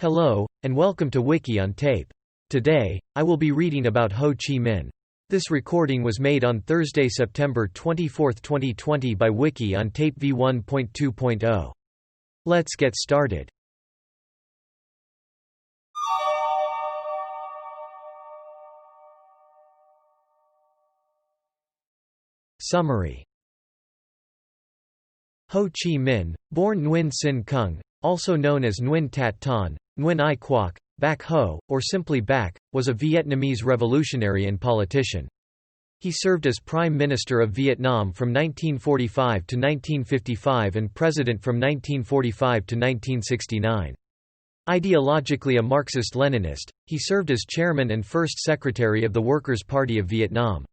Hello, and welcome to Wiki-On-Tape. Today, I will be reading about Ho Chi Minh. This recording was made on Thursday, September 24, 2020 by Wiki-On-Tape v1.2.0. Let's get started. Summary. Ho Chi Minh, born Nguyen Sinh Cung, also known as Nguyen Tat Ton, Nguyen I Quoc, Bac Ho, or simply Bac, was a Vietnamese revolutionary and politician. He served as Prime Minister of Vietnam from 1945 to 1955 and President from 1945 to 1969. Ideologically a Marxist-Leninist, he served as Chairman and First Secretary of the Workers' Party of Vietnam.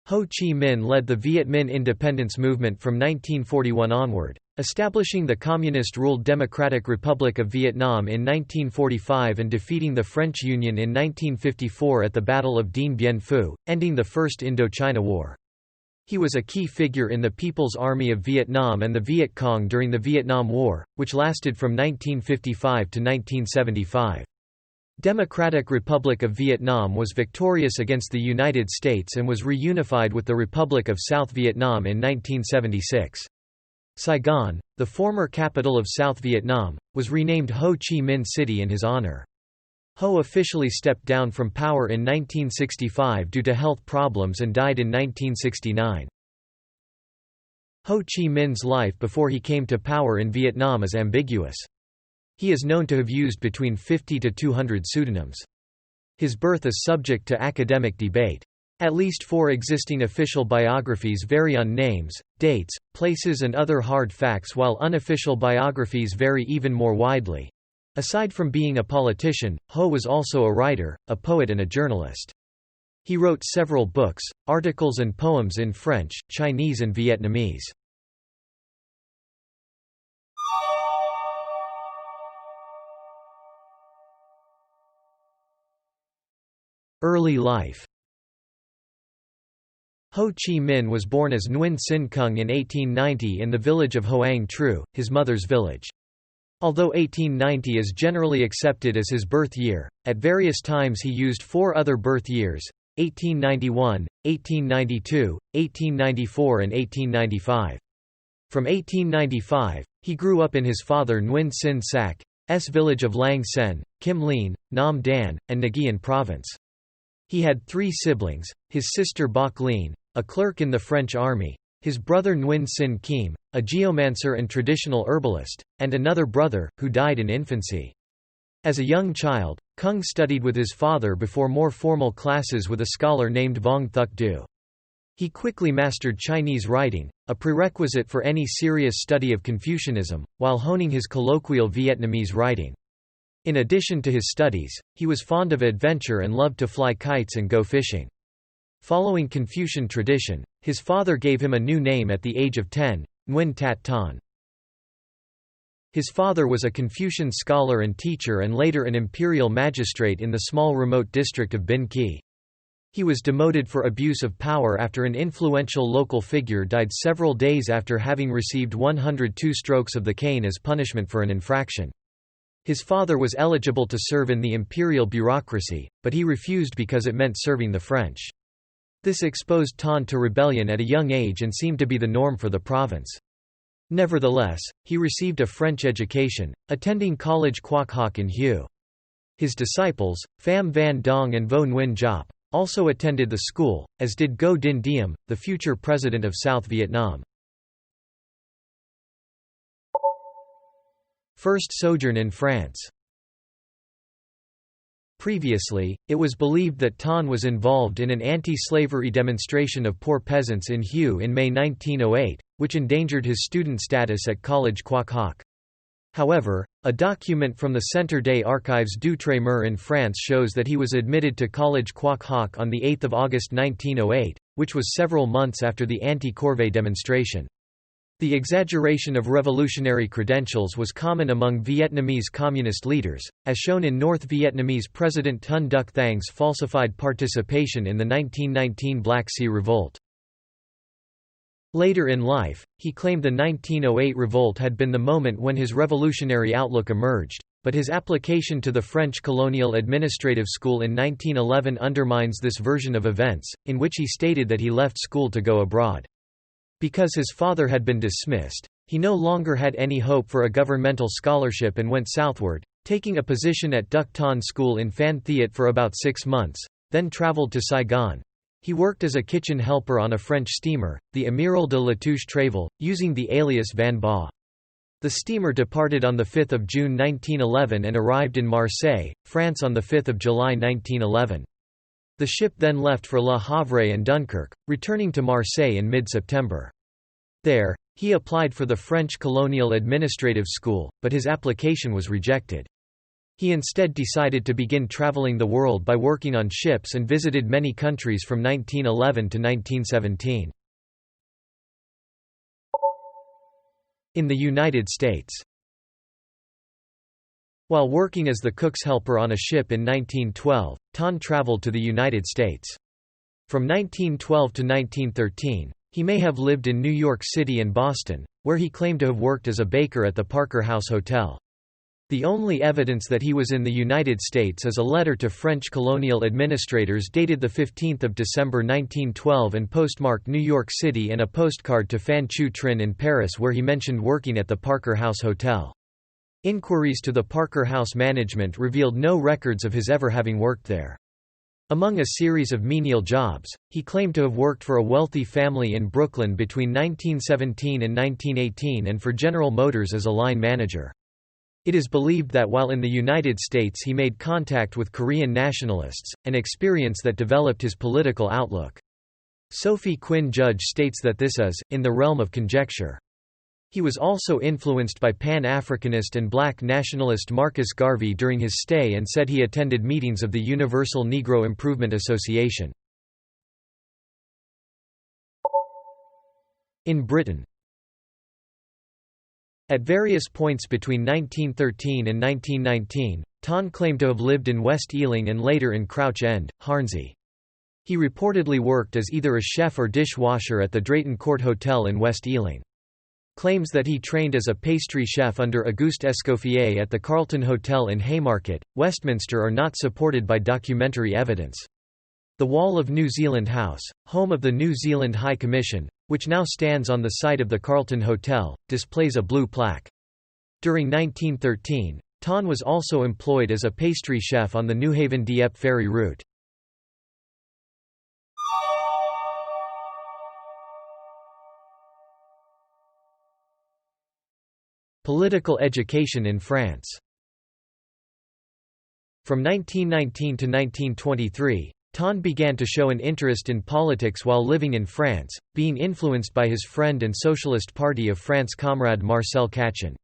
Ho Chi Minh led the Viet Minh independence movement from 1941 onward, establishing the communist-ruled Democratic Republic of Vietnam in 1945 and defeating the French Union in 1954 at the Battle of Dien Bien Phu, ending the First Indochina War. He was a key figure in the People's Army of Vietnam and the Viet Cong during the Vietnam War, which lasted from 1955 to 1975. Democratic Republic of Vietnam was victorious against the United States and was reunified with the Republic of South Vietnam in 1976. Saigon, the former capital of South Vietnam, was renamed Ho Chi Minh City in his honor. Ho officially stepped down from power in 1965 due to health problems and died in 1969. Ho Chi Minh's life before he came to power in Vietnam is ambiguous. He is known to have used between 50 to 200 pseudonyms. His birth is subject to academic debate. At least 4 existing official biographies vary on names, dates, places and other hard facts, while unofficial biographies vary even more widely. Aside from being a politician, Ho was also a writer, a poet and a journalist. He wrote several books, articles and poems in French, Chinese and Vietnamese. Early life. Ho Chi Minh was born as Nguyen Sinh Cung in 1890 in the village of Hoang Tru, his mother's village. Although 1890 is generally accepted as his birth year, at various times he used 4 other birth years, 1891, 1892, 1894 and 1895. From 1895, he grew up in his father Nguyen Sinh Sac's village of Lang Sen, Kim Lien, Nam Dan, and Nguyen Province. He had 3 siblings, his sister Bac Lien, a clerk in the French army, his brother Nguyen Sinh Kim, a geomancer and traditional herbalist, and another brother, who died in infancy. As a young child, Cung studied with his father before more formal classes with a scholar named Vong Thuc Du. He quickly mastered Chinese writing, a prerequisite for any serious study of Confucianism, while honing his colloquial Vietnamese writing. In addition to his studies, he was fond of adventure and loved to fly kites and go fishing. Following Confucian tradition, his father gave him a new name at the age of 10, Nguyen Tat Ton. His father was a Confucian scholar and teacher and later an imperial magistrate in the small remote district of Bin Ki. He was demoted for abuse of power after an influential local figure died several days after having received 102 strokes of the cane as punishment for an infraction. His father was eligible to serve in the imperial bureaucracy, but he refused because it meant serving the French. This exposed Ton to rebellion at a young age and seemed to be the norm for the province. Nevertheless, he received a French education, attending College Quoc Hoc in Hue. His disciples, Pham Van Dong and Vo Nguyen Giap, also attended the school, as did Ngo Dinh Diem, the future president of South Vietnam. First sojourn in France. Previously, it was believed that Ton was involved in an anti-slavery demonstration of poor peasants in Hue in May 1908, which endangered his student status at College Quoc Hoc. However, a document from the Centre des Archives d'Outre-mer in France shows that he was admitted to College Quoc Hoc on 8 August 1908, which was several months after the anti-corvée demonstration. The exaggeration of revolutionary credentials was common among Vietnamese communist leaders, as shown in North Vietnamese President Ton Duc Thang's falsified participation in the 1919 Black Sea Revolt. Later in life, he claimed the 1908 revolt had been the moment when his revolutionary outlook emerged, but his application to the French Colonial Administrative School in 1911 undermines this version of events, in which he stated that he left school to go abroad. Because his father had been dismissed, he no longer had any hope for a governmental scholarship and went southward, taking a position at Duc Ton School in Phan Thiet for about 6 months, then travelled to Saigon. He worked as a kitchen helper on a French steamer, the Amiral de Latouche Tréville, using the alias Van Ba. The steamer departed on 5 June 1911 and arrived in Marseille, France on 5 July 1911. The ship then left for Le Havre and Dunkirk, returning to Marseille in mid-September. There, he applied for the French Colonial Administrative School, but his application was rejected. He instead decided to begin traveling the world by working on ships and visited many countries from 1911 to 1917. In the United States. While working as the cook's helper on a ship in 1912, Ton traveled to the United States. From 1912 to 1913, he may have lived in New York City and Boston, where he claimed to have worked as a baker at the Parker House Hotel. The only evidence that he was in the United States is a letter to French colonial administrators dated 15 December 1912 and postmarked New York City, and a postcard to Phan Chu Trinh in Paris where he mentioned working at the Parker House Hotel. Inquiries to the Parker House management revealed no records of his ever having worked there. Among a series of menial jobs, he claimed to have worked for a wealthy family in Brooklyn between 1917 and 1918 and for General Motors as a line manager. It is believed that while in the United States he made contact with Korean nationalists, an experience that developed his political outlook. Sophie Quinn Judge states that this is, in the realm of conjecture. He was also influenced by Pan-Africanist and black nationalist Marcus Garvey during his stay and said he attended meetings of the Universal Negro Improvement Association. In Britain. At various points between 1913 and 1919, Ton claimed to have lived in West Ealing and later in Crouch End, Hornsey. He reportedly worked as either a chef or dishwasher at the Drayton Court Hotel in West Ealing. Claims that he trained as a pastry chef under Auguste Escoffier at the Carlton Hotel in Haymarket, Westminster are not supported by documentary evidence. The wall of New Zealand House, home of the New Zealand High Commission, which now stands on the site of the Carlton Hotel, displays a blue plaque. During 1913, Ton was also employed as a pastry chef on the Newhaven-Dieppe ferry route. Political education in France. From 1919 to 1923, Ton began to show an interest in politics while living in France, being influenced by his friend and Socialist Party of France comrade Marcel Cachin.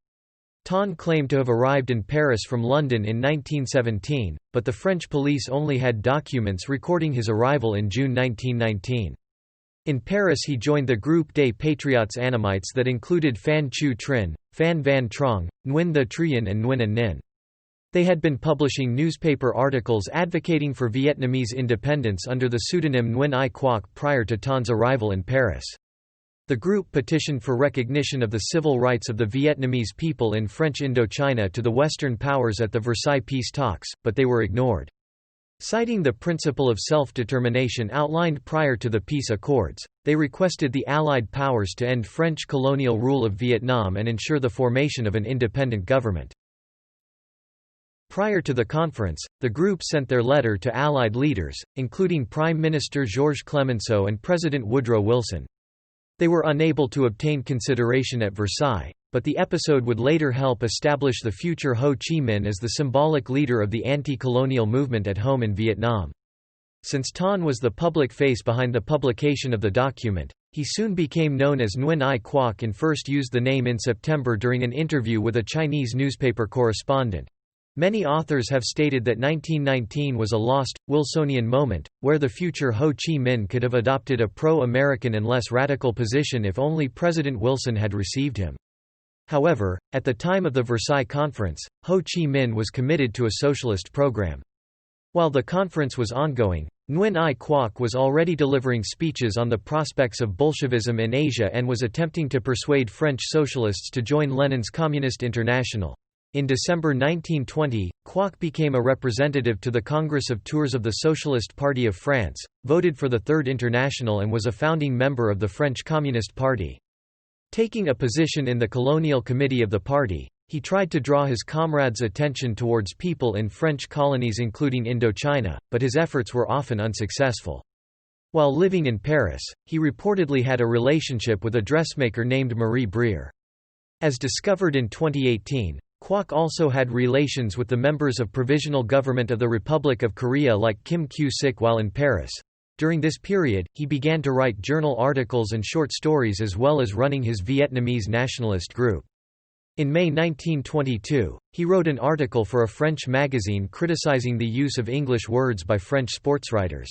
Ton claimed to have arrived in Paris from London in 1917, but the French police only had documents recording his arrival in June 1919. In Paris he joined the Groupe des Patriotes Annamites that included Phan Chu Trinh, Phan Van Trong, Nguyen The Truyen and Nguyen An Ninh. They had been publishing newspaper articles advocating for Vietnamese independence under the pseudonym Nguyen I Quoc prior to Ton's arrival in Paris. The group petitioned for recognition of the civil rights of the Vietnamese people in French Indochina to the Western powers at the Versailles peace talks, but they were ignored. Citing the principle of self-determination outlined prior to the peace accords, they requested the Allied powers to end French colonial rule of Vietnam and ensure the formation of an independent government. Prior to the conference, the group sent their letter to Allied leaders, including Prime Minister Georges Clemenceau and President Woodrow Wilson. They were unable to obtain consideration at Versailles, but the episode would later help establish the future Ho Chi Minh as the symbolic leader of the anti-colonial movement at home in Vietnam. Since Ton was the public face behind the publication of the document, he soon became known as Nguyen I Quoc and first used the name in September during an interview with a Chinese newspaper correspondent. Many authors have stated that 1919 was a lost, Wilsonian moment, where the future Ho Chi Minh could have adopted a pro-American and less radical position if only President Wilson had received him. However, at the time of the Versailles Conference, Ho Chi Minh was committed to a socialist program. While the conference was ongoing, Nguyen I Quoc was already delivering speeches on the prospects of Bolshevism in Asia and was attempting to persuade French socialists to join Lenin's Communist International. In December 1920, Kwok became a representative to the Congress of Tours of the Socialist Party of France, voted for the Third International and was a founding member of the French Communist Party. Taking a position in the Colonial Committee of the party, he tried to draw his comrades' attention towards people in French colonies including Indochina, but his efforts were often unsuccessful. While living in Paris, he reportedly had a relationship with a dressmaker named Marie Brière. As discovered in 2018, Kwok also had relations with the members of Provisional Government of the Republic of Korea like Kim Kyu-sik while in Paris. During this period, he began to write journal articles and short stories as well as running his Vietnamese nationalist group. In May 1922, he wrote an article for a French magazine criticizing the use of English words by French sportswriters.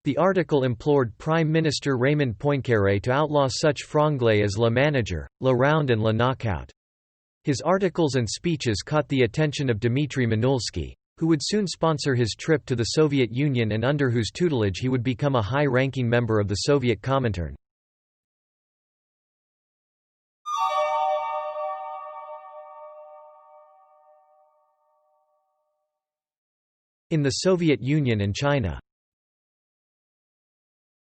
The article implored Prime Minister Raymond Poincaré to outlaw such franglais as le manager, le round and le knockout. His articles and speeches caught the attention of Dmitry Minulsky, who would soon sponsor his trip to the Soviet Union and under whose tutelage he would become a high-ranking member of the Soviet Comintern. In the Soviet Union and China.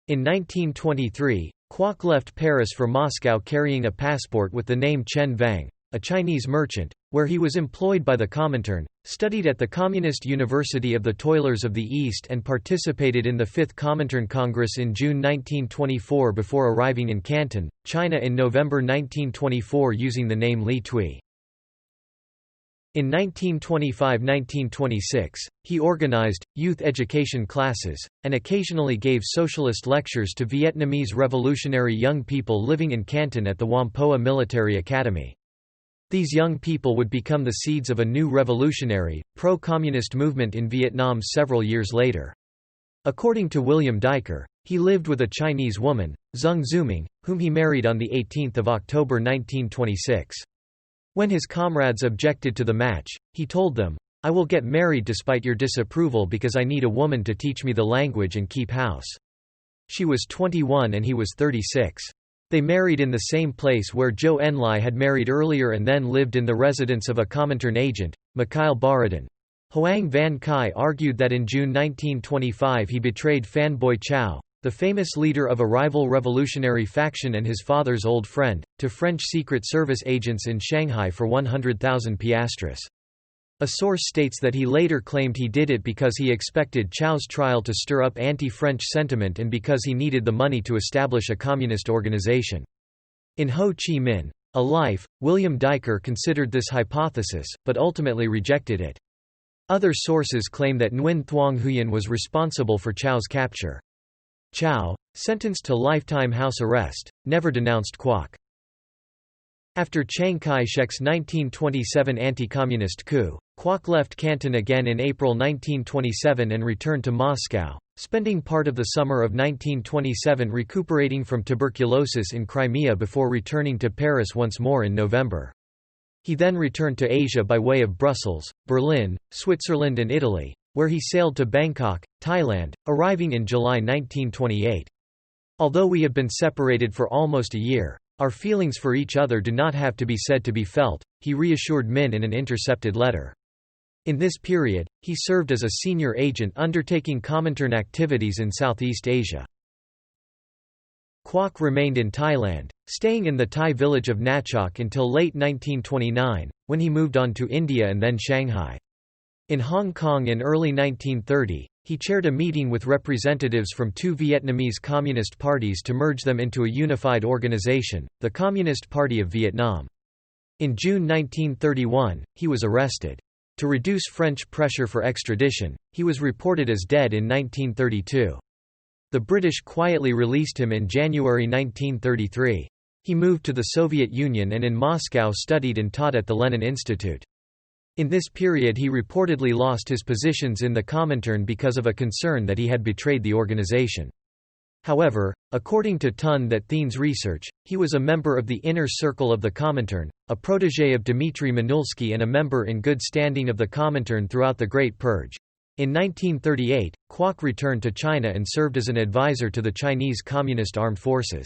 In 1923, Kwok left Paris for Moscow carrying a passport with the name Chen Vang, a Chinese merchant, where he was employed by the Comintern, studied at the Communist University of the Toilers of the East and participated in the Fifth Comintern Congress in June 1924 before arriving in Canton, China in November 1924 using the name Li Tui. In 1925–1926, he organized youth education classes, and occasionally gave socialist lectures to Vietnamese revolutionary young people living in Canton at the Whampoa Military Academy. These young people would become the seeds of a new revolutionary, pro-communist movement in Vietnam several years later. According to William Diker, he lived with a Chinese woman, Zeng Zuming, whom he married on 18 October 1926. When his comrades objected to the match, he told them, "I will get married despite your disapproval because I need a woman to teach me the language and keep house." She was 21 and he was 36. They married in the same place where Zhou Enlai had married earlier and then lived in the residence of a Comintern agent, Mikhail Borodin. Hoang Van Kai argued that in June 1925 he betrayed Phan Boi Chau, the famous leader of a rival revolutionary faction and his father's old friend, to French Secret Service agents in Shanghai for 100,000 piastres. A source states that he later claimed he did it because he expected Chau's trial to stir up anti-French sentiment and because he needed the money to establish a communist organization. In Ho Chi Minh, A Life, William Diker considered this hypothesis, but ultimately rejected it. Other sources claim that Nguyen Thuong Huyen was responsible for Chau's capture. Chau, sentenced to lifetime house arrest, never denounced Kwok. After Chiang Kai-shek's 1927 anti-communist coup, Kwok left Canton again in April 1927 and returned to Moscow, spending part of the summer of 1927 recuperating from tuberculosis in Crimea before returning to Paris once more in November. He then returned to Asia by way of Brussels, Berlin, Switzerland and Italy, where he sailed to Bangkok, Thailand, arriving in July 1928. Although we have been separated for almost a year, our feelings for each other do not have to be said to be felt, he reassured Min in an intercepted letter. In this period, he served as a senior agent undertaking Comintern activities in Southeast Asia. Kwok remained in Thailand, staying in the Thai village of Nachok until late 1929, when he moved on to India and then Shanghai. In Hong Kong in early 1930, he chaired a meeting with representatives from two Vietnamese communist parties to merge them into a unified organization, the Communist Party of Vietnam. In June 1931, he was arrested. To reduce French pressure for extradition, he was reported as dead in 1932. The British quietly released him in January 1933. He moved to the Soviet Union and in Moscow studied and taught at the Lenin Institute. In this period he reportedly lost his positions in the Comintern because of a concern that he had betrayed the organization. However, according to Tun That Thien's research, he was a member of the inner circle of the Comintern, a protégé of Dmitry Minulsky and a member in good standing of the Comintern throughout the Great Purge. In 1938, Kwok returned to China and served as an advisor to the Chinese Communist Armed Forces.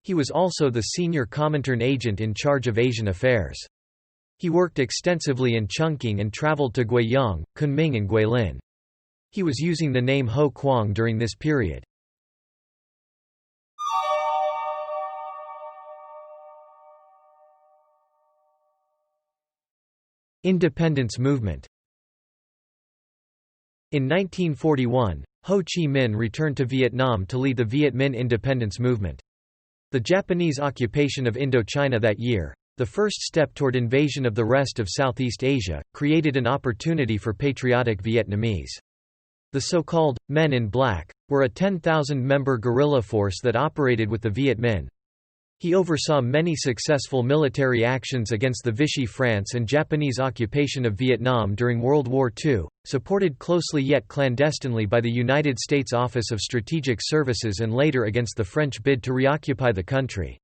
He was also the senior Comintern agent in charge of Asian affairs. He worked extensively in Chungking and traveled to Guiyang, Kunming and Guilin. He was using the name Ho Kwang during this period. Independence movement. In 1941, Ho Chi Minh returned to Vietnam to lead the Viet Minh independence movement. The Japanese occupation of Indochina that year, the first step toward invasion of the rest of Southeast Asia, created an opportunity for patriotic Vietnamese. The so-called Men in Black were a 10,000-member guerrilla force that operated with the Viet Minh. He oversaw many successful military actions against the Vichy France and Japanese occupation of Vietnam during World War II, supported closely yet clandestinely by the United States Office of Strategic Services and later against the French bid to reoccupy the country.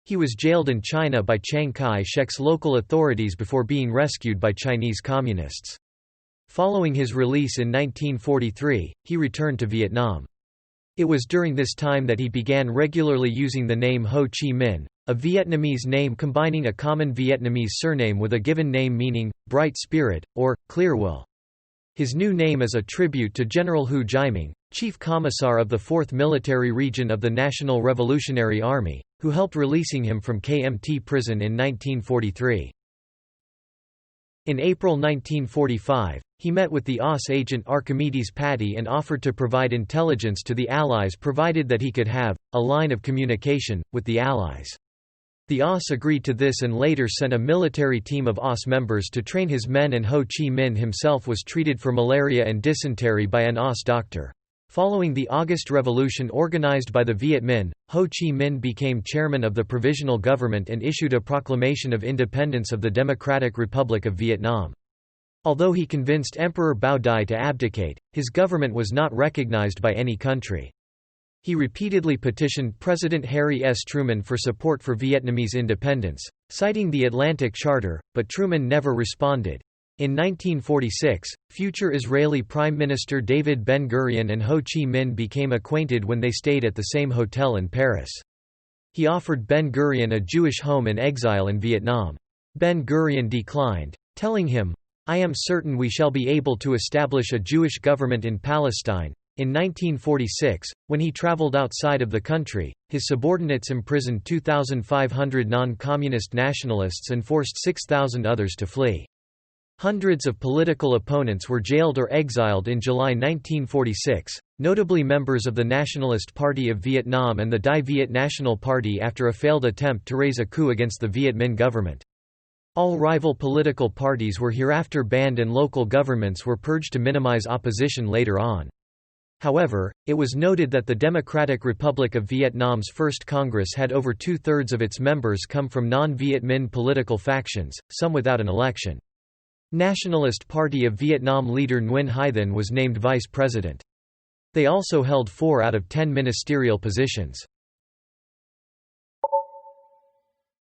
He was jailed in China by Chiang Kai-shek's local authorities before being rescued by Chinese communists. Following his release in 1943, he returned to Vietnam. It was during this time that he began regularly using the name Ho Chi Minh, a Vietnamese name combining a common Vietnamese surname with a given name meaning, bright spirit, or, clear will. His new name is a tribute to General Hu Jiaming, Chief Commissar of the 4th Military Region of the National Revolutionary Army, who helped releasing him from KMT prison in 1943. In April 1945, he met with the OSS agent Archimedes Patti and offered to provide intelligence to the Allies provided that he could have a line of communication with the Allies. The OSS agreed to this and later sent a military team of OSS members to train his men, and Ho Chi Minh himself was treated for malaria and dysentery by an OSS doctor. Following the August Revolution organized by the Viet Minh, Ho Chi Minh became chairman of the provisional government and issued a proclamation of independence of the Democratic Republic of Vietnam. Although he convinced Emperor Bao Dai to abdicate, his government was not recognized by any country. He repeatedly petitioned President Harry S. Truman for support for Vietnamese independence, citing the Atlantic Charter, but Truman never responded. In 1946, future Israeli Prime Minister David Ben-Gurion and Ho Chi Minh became acquainted when they stayed at the same hotel in Paris. He offered Ben-Gurion a Jewish home in exile in Vietnam. Ben-Gurion declined, telling him, "I am certain we shall be able to establish a Jewish government in Palestine." In 1946, when he traveled outside of the country, his subordinates imprisoned 2,500 non-communist nationalists and forced 6,000 others to flee. Hundreds of political opponents were jailed or exiled in July 1946, notably members of the Nationalist Party of Vietnam and the Dai Viet National Party after a failed attempt to raise a coup against the Viet Minh government. All rival political parties were hereafter banned and local governments were purged to minimize opposition later on. However, it was noted that the Democratic Republic of Vietnam's First Congress had over two-thirds of its members come from non-Viet Minh political factions, some without an election. Nationalist Party of Vietnam leader Nguyen Hai Thanh was named vice president. They also held 4 out of 10 ministerial positions.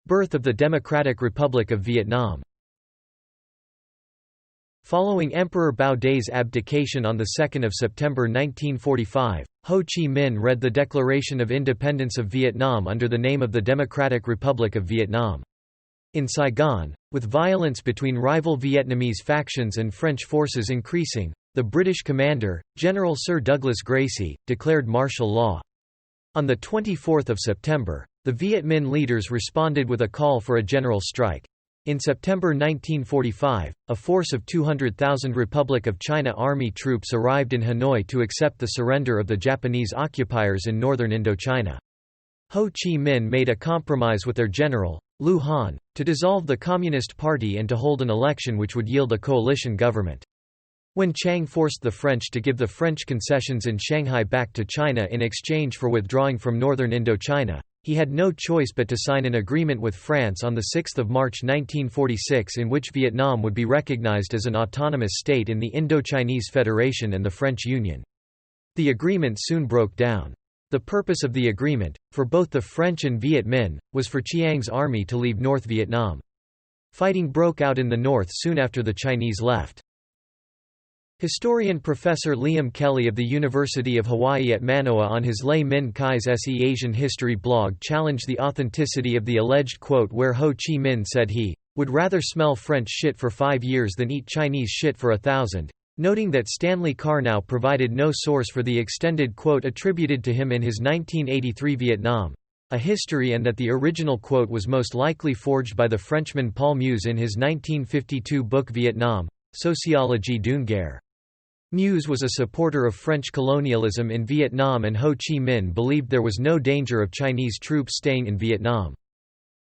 Birth of the Democratic Republic of Vietnam. Following Emperor Bao Dai's abdication on 2 September 1945, Ho Chi Minh read the Declaration of Independence of Vietnam under the name of the Democratic Republic of Vietnam. In Saigon, with violence between rival Vietnamese factions and French forces increasing, the British commander, General Sir Douglas Gracey, declared martial law. On 24 September, the Viet Minh leaders responded with a call for a general strike. In September 1945, a force of 200,000 Republic of China Army troops arrived in Hanoi to accept the surrender of the Japanese occupiers in northern Indochina. Ho Chi Minh made a compromise with their general, Liu Han, to dissolve the Communist Party and to hold an election which would yield a coalition government. When Chiang forced the French to give the French concessions in Shanghai back to China in exchange for withdrawing from northern Indochina, he had no choice but to sign an agreement with France on 6 March 1946 in which Vietnam would be recognized as an autonomous state in the Indochinese Federation and the French Union. The agreement soon broke down. The purpose of the agreement, for both the French and Viet Minh, was for Chiang's army to leave North Vietnam. Fighting broke out in the north soon after the Chinese left. Historian Professor Liam Kelly of the University of Hawaii at Manoa on his Lei Min Kai's Se Asian History blog challenged the authenticity of the alleged quote where Ho Chi Minh said he "Would rather smell French shit for 5 years than eat Chinese shit for 1,000, noting that Stanley Carnow provided no source for the extended quote attributed to him in his 1983 Vietnam, A History, and that the original quote was most likely forged by the Frenchman Paul Meuse in his 1952 book Vietnam, Sociologie d'une guerre. Meuse was a supporter of French colonialism in Vietnam, and Ho Chi Minh believed there was no danger of Chinese troops staying in Vietnam.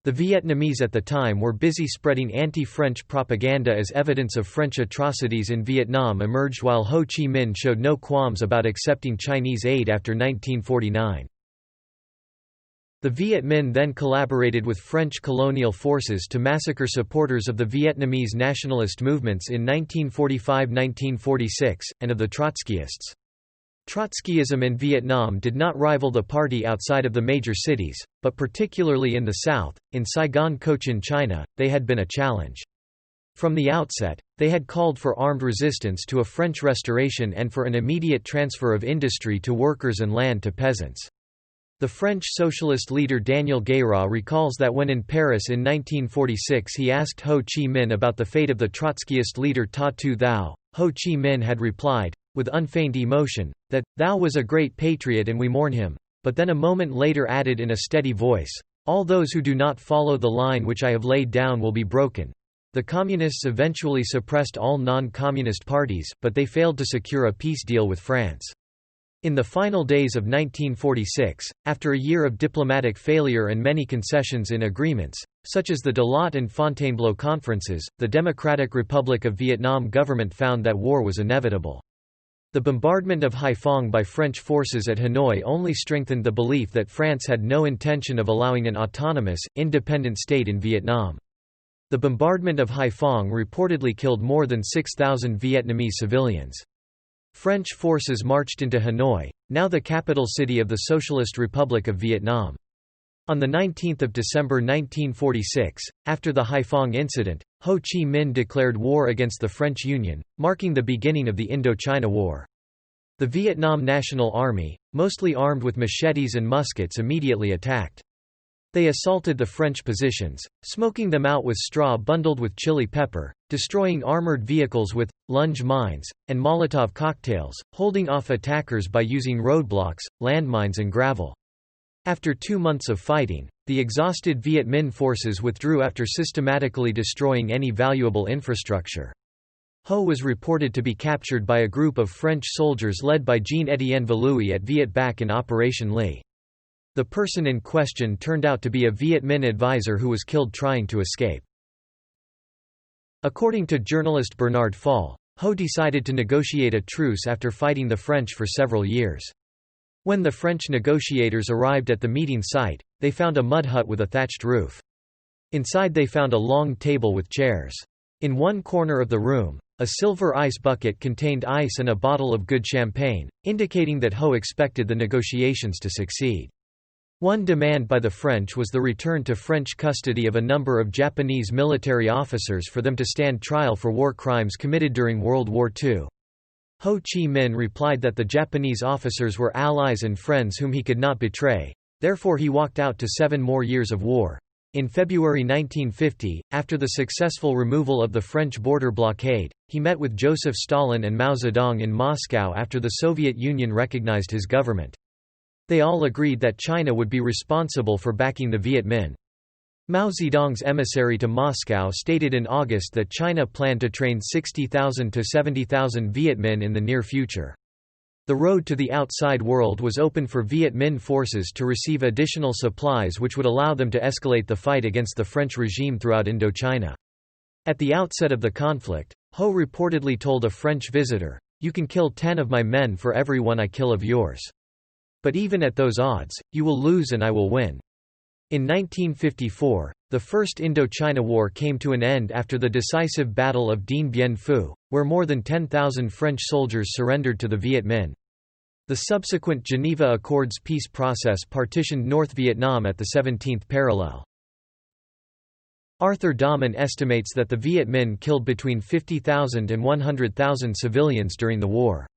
The Vietnamese at the time were busy spreading anti-French propaganda as evidence of French atrocities in Vietnam emerged, while Ho Chi Minh showed no qualms about accepting Chinese aid after 1949. The Viet Minh then collaborated with French colonial forces to massacre supporters of the Vietnamese nationalist movements in 1945–1946, and of the Trotskyists. Trotskyism in Vietnam did not rival the party outside of the major cities, but particularly in the south, in Saigon, Cochin China, they had been a challenge. From the outset, they had called for armed resistance to a French restoration and for an immediate transfer of industry to workers and land to peasants. The French socialist leader Daniel Guérin recalls that when in Paris in 1946 he asked Ho Chi Minh about the fate of the Trotskyist leader Ta Tu Thao, Ho Chi Minh had replied, with unfeigned emotion, that, "Thou was a great patriot and we mourn him," but then a moment later added in a steady voice, "All those who do not follow the line which I have laid down will be broken." The Communists eventually suppressed all non-communist parties, but they failed to secure a peace deal with France. In the final days of 1946, after a year of diplomatic failure and many concessions in agreements, such as the Dalot and Fontainebleau conferences, the Democratic Republic of Vietnam government found that war was inevitable. The bombardment of Haiphong by French forces at Hanoi only strengthened the belief that France had no intention of allowing an autonomous, independent state in Vietnam. The bombardment of Haiphong reportedly killed more than 6,000 Vietnamese civilians. French forces marched into Hanoi, now the capital city of the Socialist Republic of Vietnam. On 19 December 1946, after the Haiphong incident, Ho Chi Minh declared war against the French Union, marking the beginning of the Indochina War. The Vietnam National Army, mostly armed with machetes and muskets, immediately attacked. They assaulted the French positions, smoking them out with straw bundled with chili pepper, destroying armored vehicles with lunge mines, and Molotov cocktails, holding off attackers by using roadblocks, landmines and gravel. After 2 months of fighting, the exhausted Viet Minh forces withdrew after systematically destroying any valuable infrastructure. Ho was reported to be captured by a group of French soldiers led by Jean-Étienne Valois at Viet Bac in Operation Lee. The person in question turned out to be a Viet Minh advisor who was killed trying to escape. According to journalist Bernard Fall, Ho decided to negotiate a truce after fighting the French for several years. When the French negotiators arrived at the meeting site, they found a mud hut with a thatched roof. Inside they found a long table with chairs. In one corner of the room, a silver ice bucket contained ice and a bottle of good champagne, indicating that Ho expected the negotiations to succeed. One demand by the French was the return to French custody of a number of Japanese military officers for them to stand trial for war crimes committed during World War II. Ho Chi Minh replied that the Japanese officers were allies and friends whom he could not betray, therefore he walked out to 7 more years of war. In February 1950, after the successful removal of the French border blockade, he met with Joseph Stalin and Mao Zedong in Moscow after the Soviet Union recognized his government. They all agreed that China would be responsible for backing the Viet Minh. Mao Zedong's emissary to Moscow stated in August that China planned to train 60,000 to 70,000 Viet Minh in the near future. The road to the outside world was open for Viet Minh forces to receive additional supplies which would allow them to escalate the fight against the French regime throughout Indochina. At the outset of the conflict, Ho reportedly told a French visitor, "You can kill 10 of my men for every one I kill of yours. But even at those odds, you will lose and I will win." In 1954, the First Indochina War came to an end after the decisive Battle of Dien Bien Phu, where more than 10,000 French soldiers surrendered to the Viet Minh. The subsequent Geneva Accords peace process partitioned North Vietnam at the 17th parallel. Arthur Dahman estimates that the Viet Minh killed between 50,000 and 100,000 civilians during the war.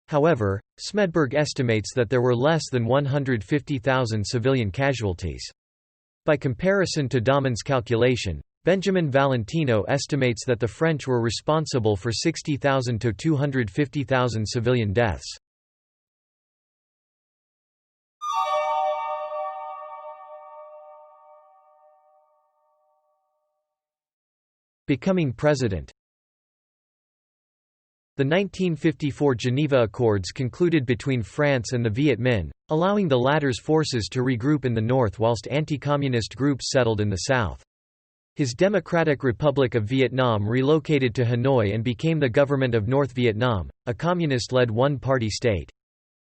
However, Smedberg estimates that there were less than 150,000 civilian casualties. By comparison to Dahman's calculation, Benjamin Valentino estimates that the French were responsible for 60,000 to 250,000 civilian deaths. Becoming president. The 1954 Geneva Accords concluded between France and the Viet Minh, allowing the latter's forces to regroup in the north whilst anti-communist groups settled in the south. His Democratic Republic of Vietnam relocated to Hanoi and became the government of North Vietnam, a communist-led one-party state.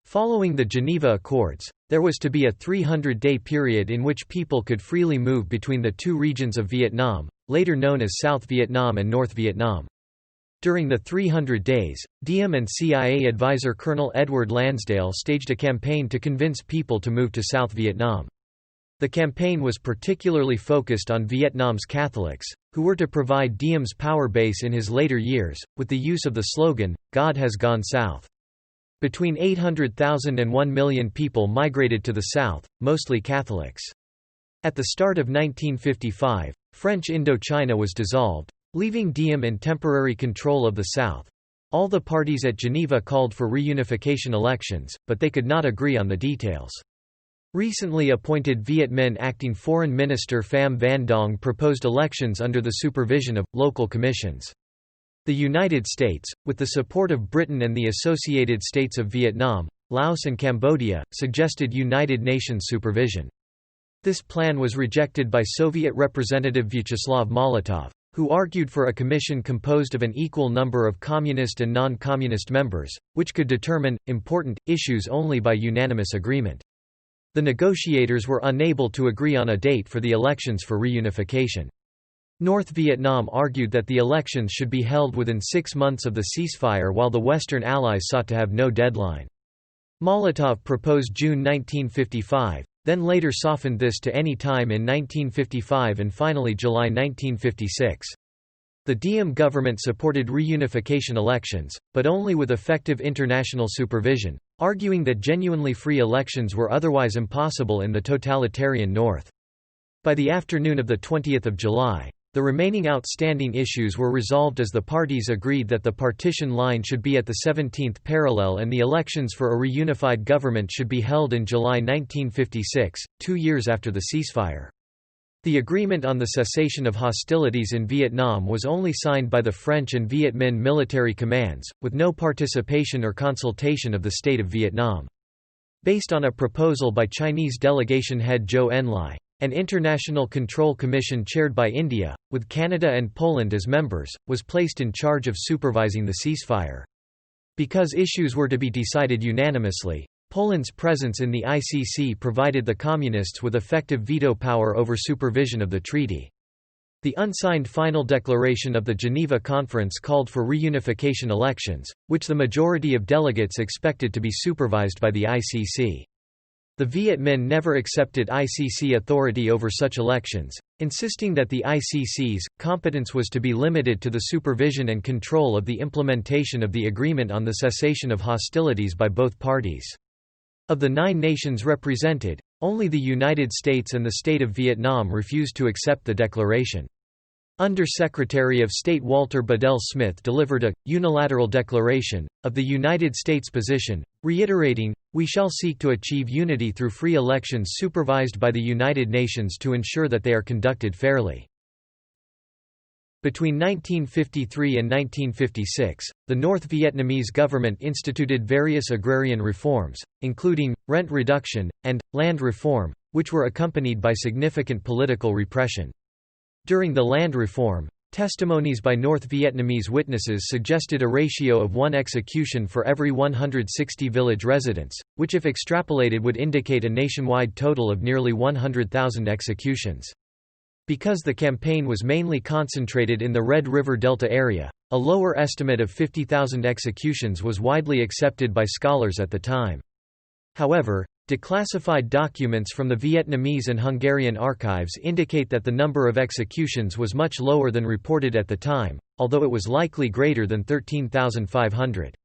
Following the Geneva Accords, there was to be a 300-day period in which people could freely move between the two regions of Vietnam, later known as South Vietnam and North Vietnam. During the 300 days, Diem and CIA advisor Colonel Edward Lansdale staged a campaign to convince people to move to South Vietnam. The campaign was particularly focused on Vietnam's Catholics, who were to provide Diem's power base in his later years, with the use of the slogan, "God has gone south." Between 800,000 and 1 million people migrated to the south, mostly Catholics. At the start of 1955, French Indochina was dissolved, leaving Diem in temporary control of the south. All the parties at Geneva called for reunification elections, but they could not agree on the details. Recently appointed Viet Minh acting Foreign Minister Pham Van Dong proposed elections under the supervision of local commissions. The United States, with the support of Britain and the Associated States of Vietnam, Laos and Cambodia, suggested United Nations supervision. This plan was rejected by Soviet Representative Vyacheslav Molotov, who argued for a commission composed of an equal number of communist and non-communist members, which could determine important issues only by unanimous agreement. The negotiators were unable to agree on a date for the elections for reunification. North Vietnam argued that the elections should be held within 6 months of the ceasefire, while the Western Allies sought to have no deadline. Molotov proposed June 1955, then later softened this to any time in 1955 and finally July 1956. The Diem government supported reunification elections, but only with effective international supervision, arguing that genuinely free elections were otherwise impossible in the totalitarian North. By the afternoon of 20 July, the remaining outstanding issues were resolved as the parties agreed that the partition line should be at the 17th parallel and the elections for a reunified government should be held in July 1956, 2 years after the ceasefire. The agreement on the cessation of hostilities in Vietnam was only signed by the French and Viet Minh military commands, with no participation or consultation of the State of Vietnam. Based on a proposal by Chinese delegation head Zhou Enlai, an international control commission chaired by India, with Canada and Poland as members, was placed in charge of supervising the ceasefire. Because issues were to be decided unanimously, Poland's presence in the ICC provided the Communists with effective veto power over supervision of the treaty. The unsigned final declaration of the Geneva Conference called for reunification elections, which the majority of delegates expected to be supervised by the ICC. The Viet Minh never accepted ICC authority over such elections, insisting that the ICC's competence was to be limited to the supervision and control of the implementation of the agreement on the cessation of hostilities by both parties. Of the 9 nations represented, only the United States and the State of Vietnam refused to accept the declaration. Under-Secretary of State Walter Bedell Smith delivered a unilateral declaration of the United States position, reiterating, "We shall seek to achieve unity through free elections supervised by the United Nations to ensure that they are conducted fairly." Between 1953 and 1956, the North Vietnamese government instituted various agrarian reforms, including rent reduction and land reform, which were accompanied by significant political repression. During the land reform, testimonies by North Vietnamese witnesses suggested a ratio of 1 execution for every 160 village residents, which if extrapolated would indicate a nationwide total of nearly 100,000 executions. Because the campaign was mainly concentrated in the Red River Delta area, a lower estimate of 50,000 executions was widely accepted by scholars at the time. However, declassified documents from the Vietnamese and Hungarian archives indicate that the number of executions was much lower than reported at the time, although it was likely greater than 13,500.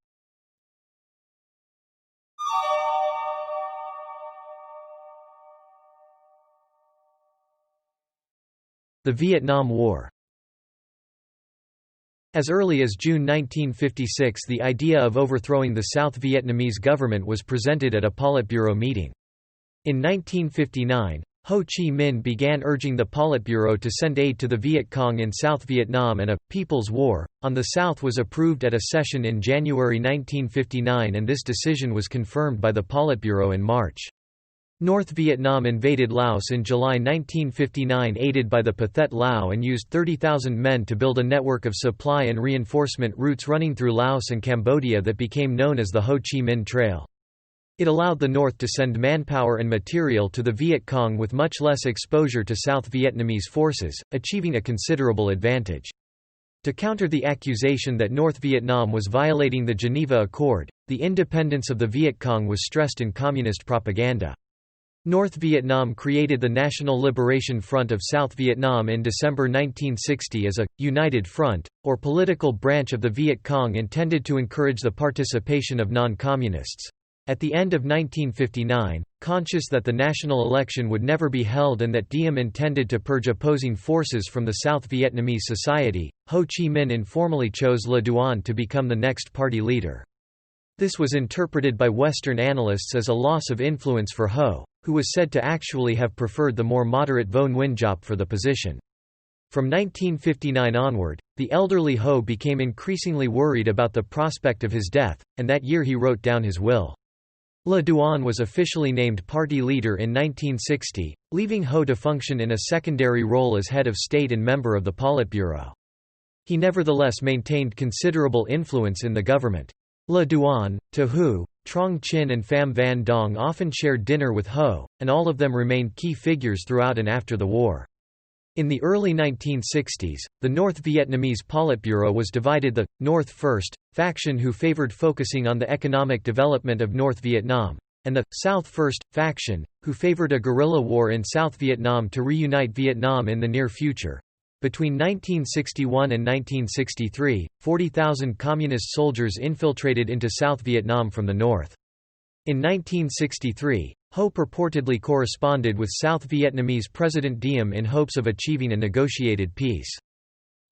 The Vietnam War. As early as June 1956, the idea of overthrowing the South Vietnamese government was presented at a Politburo meeting. In 1959, Ho Chi Minh began urging the Politburo to send aid to the Viet Cong in South Vietnam, and a «People's War» on the South was approved at a session in January 1959, and this decision was confirmed by the Politburo in March. North Vietnam invaded Laos in July 1959 aided by the Pathet Lao and used 30,000 men to build a network of supply and reinforcement routes running through Laos and Cambodia that became known as the Ho Chi Minh Trail. It allowed the North to send manpower and material to the Viet Cong with much less exposure to South Vietnamese forces, achieving a considerable advantage. To counter the accusation that North Vietnam was violating the Geneva Accord, the independence of the Viet Cong was stressed in communist propaganda. North Vietnam created the National Liberation Front of South Vietnam in December 1960 as a «united front», or political branch of the Viet Cong intended to encourage the participation of non-communists. At the end of 1959, conscious that the national election would never be held and that Diem intended to purge opposing forces from the South Vietnamese society, Ho Chi Minh informally chose Le Duan to become the next party leader. This was interpreted by Western analysts as a loss of influence for Ho, who was said to actually have preferred the more moderate Vo Nguyen Giap for the position. From 1959 onward, the elderly Ho became increasingly worried about the prospect of his death, and that year he wrote down his will. Le Duan was officially named party leader in 1960, leaving Ho to function in a secondary role as head of state and member of the Politburo. He nevertheless maintained considerable influence in the government. Le Duan, To Hu, Trong Chin and Pham Van Dong often shared dinner with Ho, and all of them remained key figures throughout and after the war. In the early 1960s, the North Vietnamese Politburo was divided: the North First faction, who favored focusing on the economic development of North Vietnam, and the South First faction, who favored a guerrilla war in South Vietnam to reunite Vietnam in the near future. Between 1961 and 1963, 40,000 communist soldiers infiltrated into South Vietnam from the north. In 1963, Ho purportedly corresponded with South Vietnamese President Diem in hopes of achieving a negotiated peace.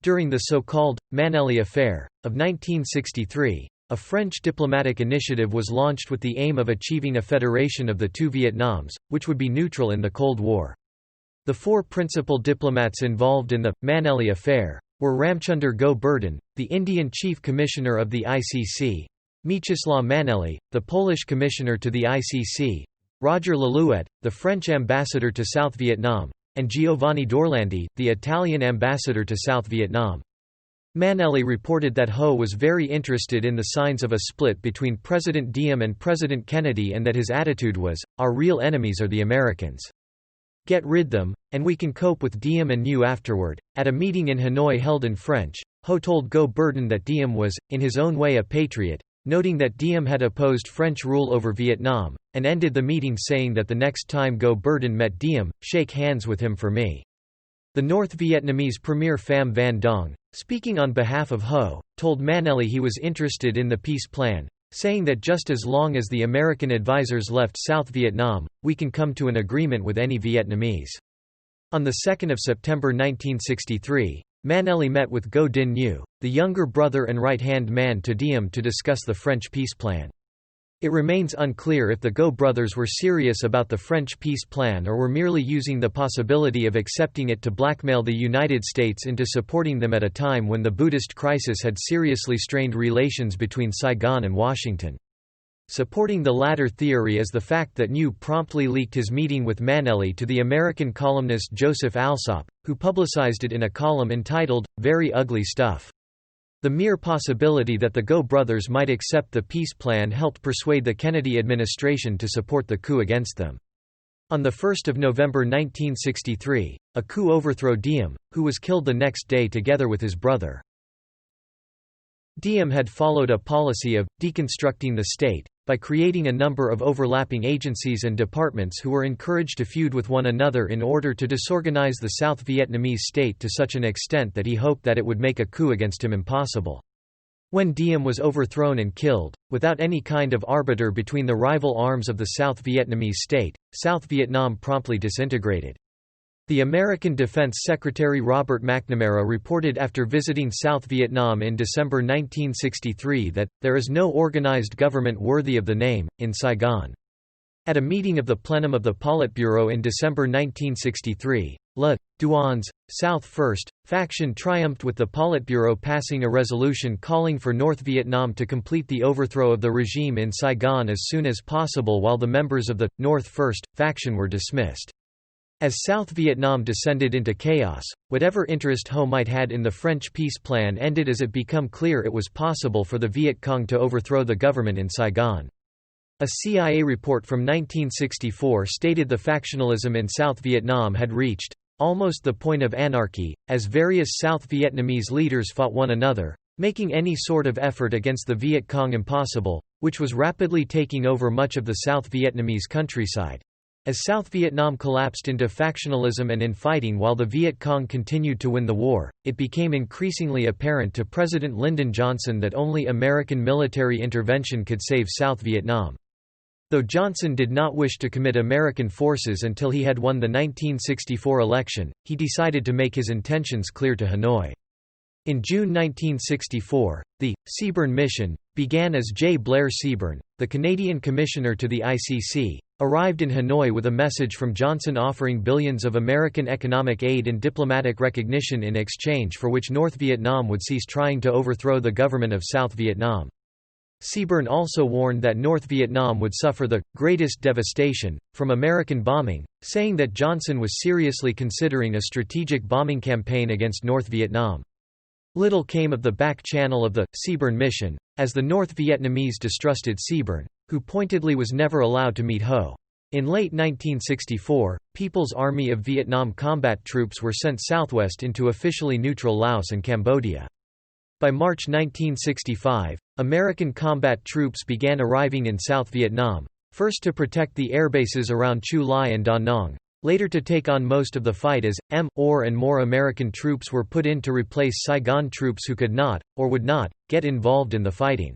During the so-called Manelli Affair of 1963, a French diplomatic initiative was launched with the aim of achieving a federation of the two Vietnams, which would be neutral in the Cold War. The four principal diplomats involved in the Manelli Affair were Ramchunder Go Burdon, the Indian Chief Commissioner of the ICC, Mieczysław Manelli, the Polish Commissioner to the ICC, Roger Lalouette, the French Ambassador to South Vietnam, and Giovanni Dorlandi, the Italian Ambassador to South Vietnam. Manelli reported that Ho was very interested in the signs of a split between President Diem and President Kennedy, and that his attitude was, "Our real enemies are the Americans. Get rid them, and we can cope with Diem and you afterward." At a meeting in Hanoi held in French, Ho told Go Burdon that Diem was, in his own way, a patriot, noting that Diem had opposed French rule over Vietnam, and ended the meeting saying that the next time Go Burdon met Diem, shake hands with him for me. The North Vietnamese Premier Pham Van Dong, speaking on behalf of Ho, told Manelli he was interested in the peace plan, saying that just as long as the American advisors left South Vietnam, we can come to an agreement with any Vietnamese. On 2 September 1963, Manelli met with Go Dinh Nhu, the younger brother and right-hand man to Diem, to discuss the French peace plan. It remains unclear if the Go brothers were serious about the French peace plan or were merely using the possibility of accepting it to blackmail the United States into supporting them at a time when the Buddhist crisis had seriously strained relations between Saigon and Washington. Supporting the latter theory is the fact that Nhu promptly leaked his meeting with Manelli to the American columnist Joseph Alsop, who publicized it in a column entitled, "Very Ugly Stuff." The mere possibility that the Go brothers might accept the peace plan helped persuade the Kennedy administration to support the coup against them. On 1 November 1963, a coup overthrew Diem, who was killed the next day together with his brother. Diem had followed a policy of deconstructing the state, by creating a number of overlapping agencies and departments who were encouraged to feud with one another in order to disorganize the South Vietnamese state to such an extent that he hoped that it would make a coup against him impossible. When Diem was overthrown and killed, without any kind of arbiter between the rival arms of the South Vietnamese state, South Vietnam promptly disintegrated. The American Defense Secretary Robert McNamara reported after visiting South Vietnam in December 1963 that, "There is no organized government worthy of the name," in Saigon. At a meeting of the plenum of the Politburo in December 1963, Le Duan's South First faction triumphed with the Politburo passing a resolution calling for North Vietnam to complete the overthrow of the regime in Saigon as soon as possible, while the members of the North First faction were dismissed. As South Vietnam descended into chaos, whatever interest Ho might had in the French peace plan ended as it became clear it was possible for the Viet Cong to overthrow the government in Saigon. A CIA report from 1964 stated the factionalism in South Vietnam had reached almost the point of anarchy, as various South Vietnamese leaders fought one another, making any sort of effort against the Viet Cong impossible, which was rapidly taking over much of the South Vietnamese countryside. As South Vietnam collapsed into factionalism and infighting while the Viet Cong continued to win the war, it became increasingly apparent to President Lyndon Johnson that only American military intervention could save South Vietnam. Though Johnson did not wish to commit American forces until he had won the 1964 election, he decided to make his intentions clear to Hanoi. In June 1964, the Seaburn Mission began as J. Blair Seaburn, the Canadian commissioner to the ICC, arrived in Hanoi with a message from Johnson offering billions of American economic aid and diplomatic recognition in exchange for which North Vietnam would cease trying to overthrow the government of South Vietnam. Seaburn also warned that North Vietnam would suffer the greatest devastation from American bombing, saying that Johnson was seriously considering a strategic bombing campaign against North Vietnam. Little came of the back channel of the Seaburn Mission, as the North Vietnamese distrusted Seaburn, who pointedly was never allowed to meet Ho. In late 1964, People's Army of Vietnam combat troops were sent southwest into officially neutral Laos and Cambodia. By March 1965, American combat troops began arriving in South Vietnam, first to protect the airbases around Chu Lai and Da Nang, later to take on most of the fight as more and more American troops were put in to replace Saigon troops who could not, or would not, get involved in the fighting.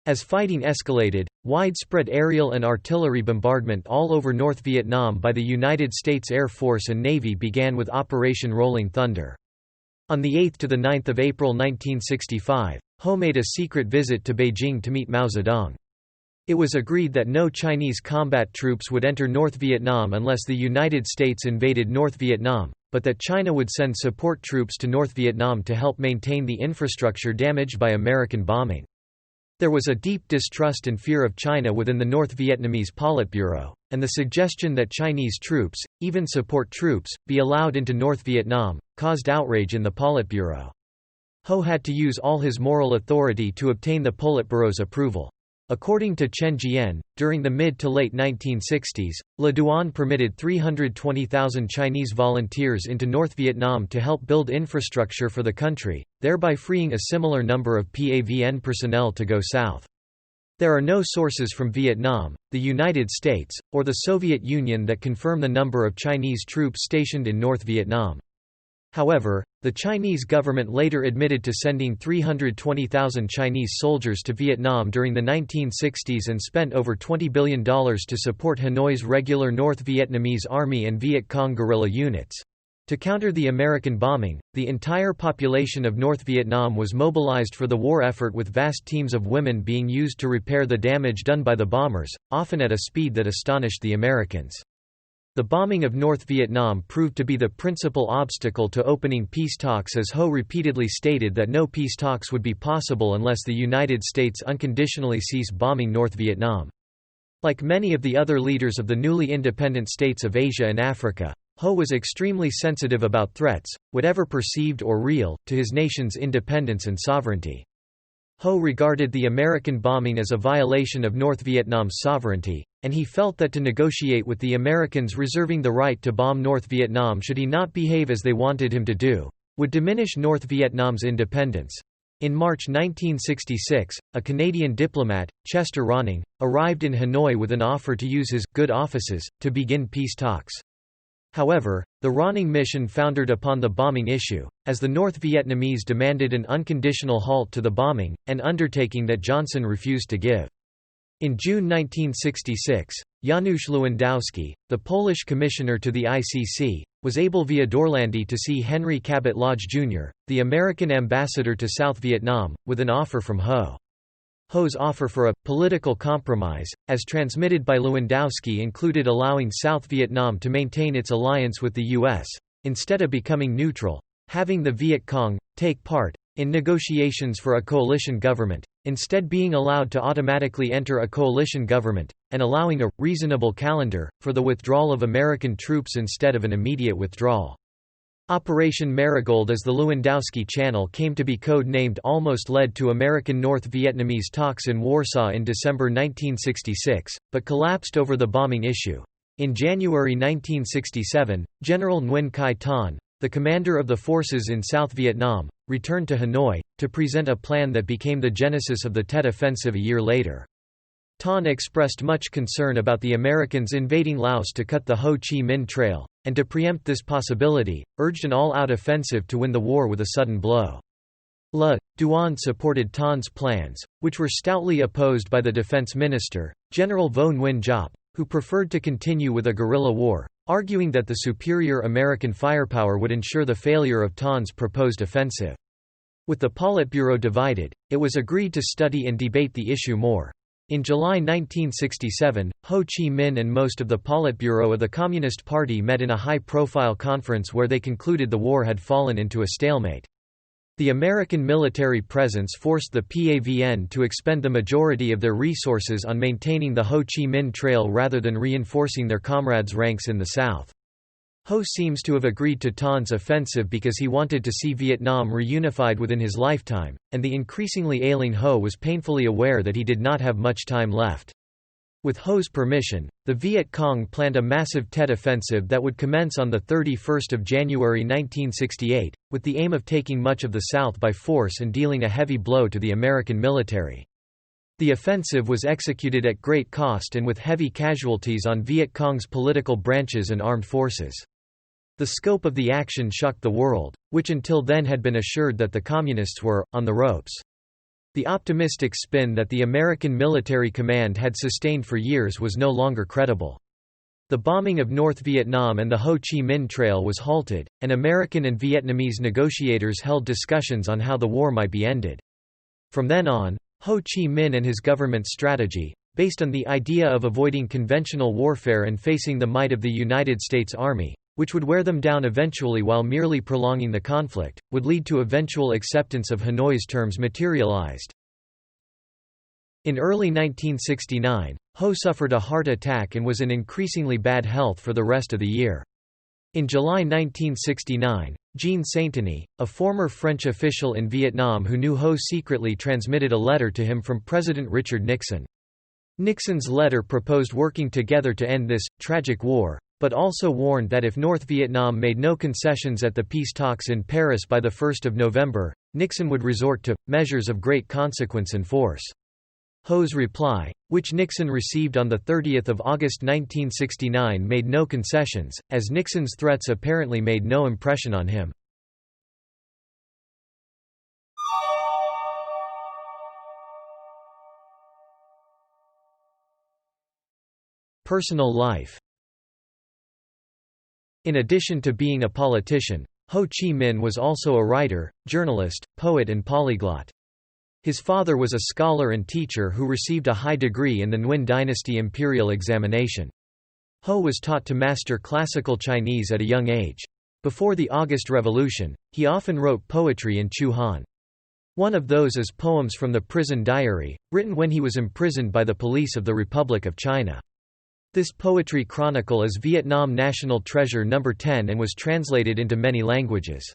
As fighting escalated, widespread aerial and artillery bombardment all over North Vietnam by the United States Air Force and Navy began with Operation Rolling Thunder. On the 8th to the 9th of April 1965, Ho made a secret visit to Beijing to meet Mao Zedong. It was agreed that no Chinese combat troops would enter North Vietnam unless the United States invaded North Vietnam, but that China would send support troops to North Vietnam to help maintain the infrastructure damaged by American bombing. There was a deep distrust and fear of China within the North Vietnamese Politburo, and the suggestion that Chinese troops, even support troops, be allowed into North Vietnam, caused outrage in the Politburo. Ho had to use all his moral authority to obtain the Politburo's approval. According to Chen Jian, during the mid to late 1960s, Le Duan permitted 320,000 Chinese volunteers into North Vietnam to help build infrastructure for the country, thereby freeing a similar number of PAVN personnel to go south. There are no sources from Vietnam, the United States, or the Soviet Union that confirm the number of Chinese troops stationed in North Vietnam. However, the Chinese government later admitted to sending 320,000 Chinese soldiers to Vietnam during the 1960s and spent over $20 billion to support Hanoi's regular North Vietnamese Army and Viet Cong guerrilla units. To counter the American bombing, the entire population of North Vietnam was mobilized for the war effort, with vast teams of women being used to repair the damage done by the bombers, often at a speed that astonished the Americans. The bombing of North Vietnam proved to be the principal obstacle to opening peace talks, as Ho repeatedly stated that no peace talks would be possible unless the United States unconditionally ceased bombing North Vietnam. Like many of the other leaders of the newly independent states of Asia and Africa, Ho was extremely sensitive about threats, whatever perceived or real, to his nation's independence and sovereignty. Ho regarded the American bombing as a violation of North Vietnam's sovereignty, and he felt that to negotiate with the Americans reserving the right to bomb North Vietnam should he not behave as they wanted him to do, would diminish North Vietnam's independence. In March 1966, a Canadian diplomat, Chester Ronning, arrived in Hanoi with an offer to use his good offices to begin peace talks. However, the Ronning mission foundered upon the bombing issue, as the North Vietnamese demanded an unconditional halt to the bombing, an undertaking that Johnson refused to give. In June 1966, Janusz Lewandowski, the Polish commissioner to the ICC, was able via Dorlandi to see Henry Cabot Lodge Jr., the American ambassador to South Vietnam, with an offer from Ho. Ho's offer for a «political compromise», as transmitted by Lewandowski, included allowing South Vietnam to maintain its alliance with the U.S., instead of becoming neutral, having the Viet Cong take part in negotiations for a coalition government, instead being allowed to automatically enter a coalition government, and allowing a «reasonable calendar» for the withdrawal of American troops instead of an immediate withdrawal. Operation Marigold, as the Lewandowski Channel came to be code-named, almost led to American North Vietnamese talks in Warsaw in December 1966, but collapsed over the bombing issue. In January 1967, General Nguyen Khai Thanh, the commander of the forces in South Vietnam, returned to Hanoi, to present a plan that became the genesis of the Tet Offensive a year later. Thanh expressed much concern about the Americans invading Laos to cut the Ho Chi Minh Trail, and to preempt this possibility, urged an all-out offensive to win the war with a sudden blow. Le Duan supported Thanh's plans, which were stoutly opposed by the defense minister, General Vo Nguyen Giap, who preferred to continue with a guerrilla war, arguing that the superior American firepower would ensure the failure of Thanh's proposed offensive. With the Politburo divided, it was agreed to study and debate the issue more. In July 1967, Ho Chi Minh and most of the Politburo of the Communist Party met in a high-profile conference where they concluded the war had fallen into a stalemate. The American military presence forced the PAVN to expend the majority of their resources on maintaining the Ho Chi Minh Trail rather than reinforcing their comrades' ranks in the south. Ho seems to have agreed to Thanh's offensive because he wanted to see Vietnam reunified within his lifetime, and the increasingly ailing Ho was painfully aware that he did not have much time left. With Ho's permission, the Viet Cong planned a massive Tet offensive that would commence on 31 January 1968, with the aim of taking much of the South by force and dealing a heavy blow to the American military. The offensive was executed at great cost and with heavy casualties on Viet Cong's political branches and armed forces. The scope of the action shocked the world, which until then had been assured that the Communists were on the ropes. The optimistic spin that the American military command had sustained for years was no longer credible. The bombing of North Vietnam and the Ho Chi Minh Trail was halted, and American and Vietnamese negotiators held discussions on how the war might be ended. From then on, Ho Chi Minh and his government's strategy, based on the idea of avoiding conventional warfare and facing the might of the United States Army, which would wear them down eventually while merely prolonging the conflict, would lead to eventual acceptance of Hanoi's terms materialized. In early 1969, Ho suffered a heart attack and was in increasingly bad health for the rest of the year. In July 1969, Jean Saintony, a former French official in Vietnam who knew Ho secretly, transmitted a letter to him from President Richard Nixon. Nixon's letter proposed working together to end this tragic war, but also warned that if North Vietnam made no concessions at the peace talks in Paris by 1 November, Nixon would resort to measures of great consequence and force. Ho's reply, which Nixon received on 30 August 1969, made no concessions, as Nixon's threats apparently made no impression on him. Personal life. In addition to being a politician, Ho Chi Minh was also a writer, journalist, poet and polyglot. His father was a scholar and teacher who received a high degree in the Nguyen dynasty imperial examination. Ho was taught to master classical Chinese at a young age. Before the August Revolution, he often wrote poetry in Chu Han. One of those is Poems from the Prison Diary, written when he was imprisoned by the police of the Republic of China. This poetry chronicle is Vietnam National Treasure No. 10 and was translated into many languages.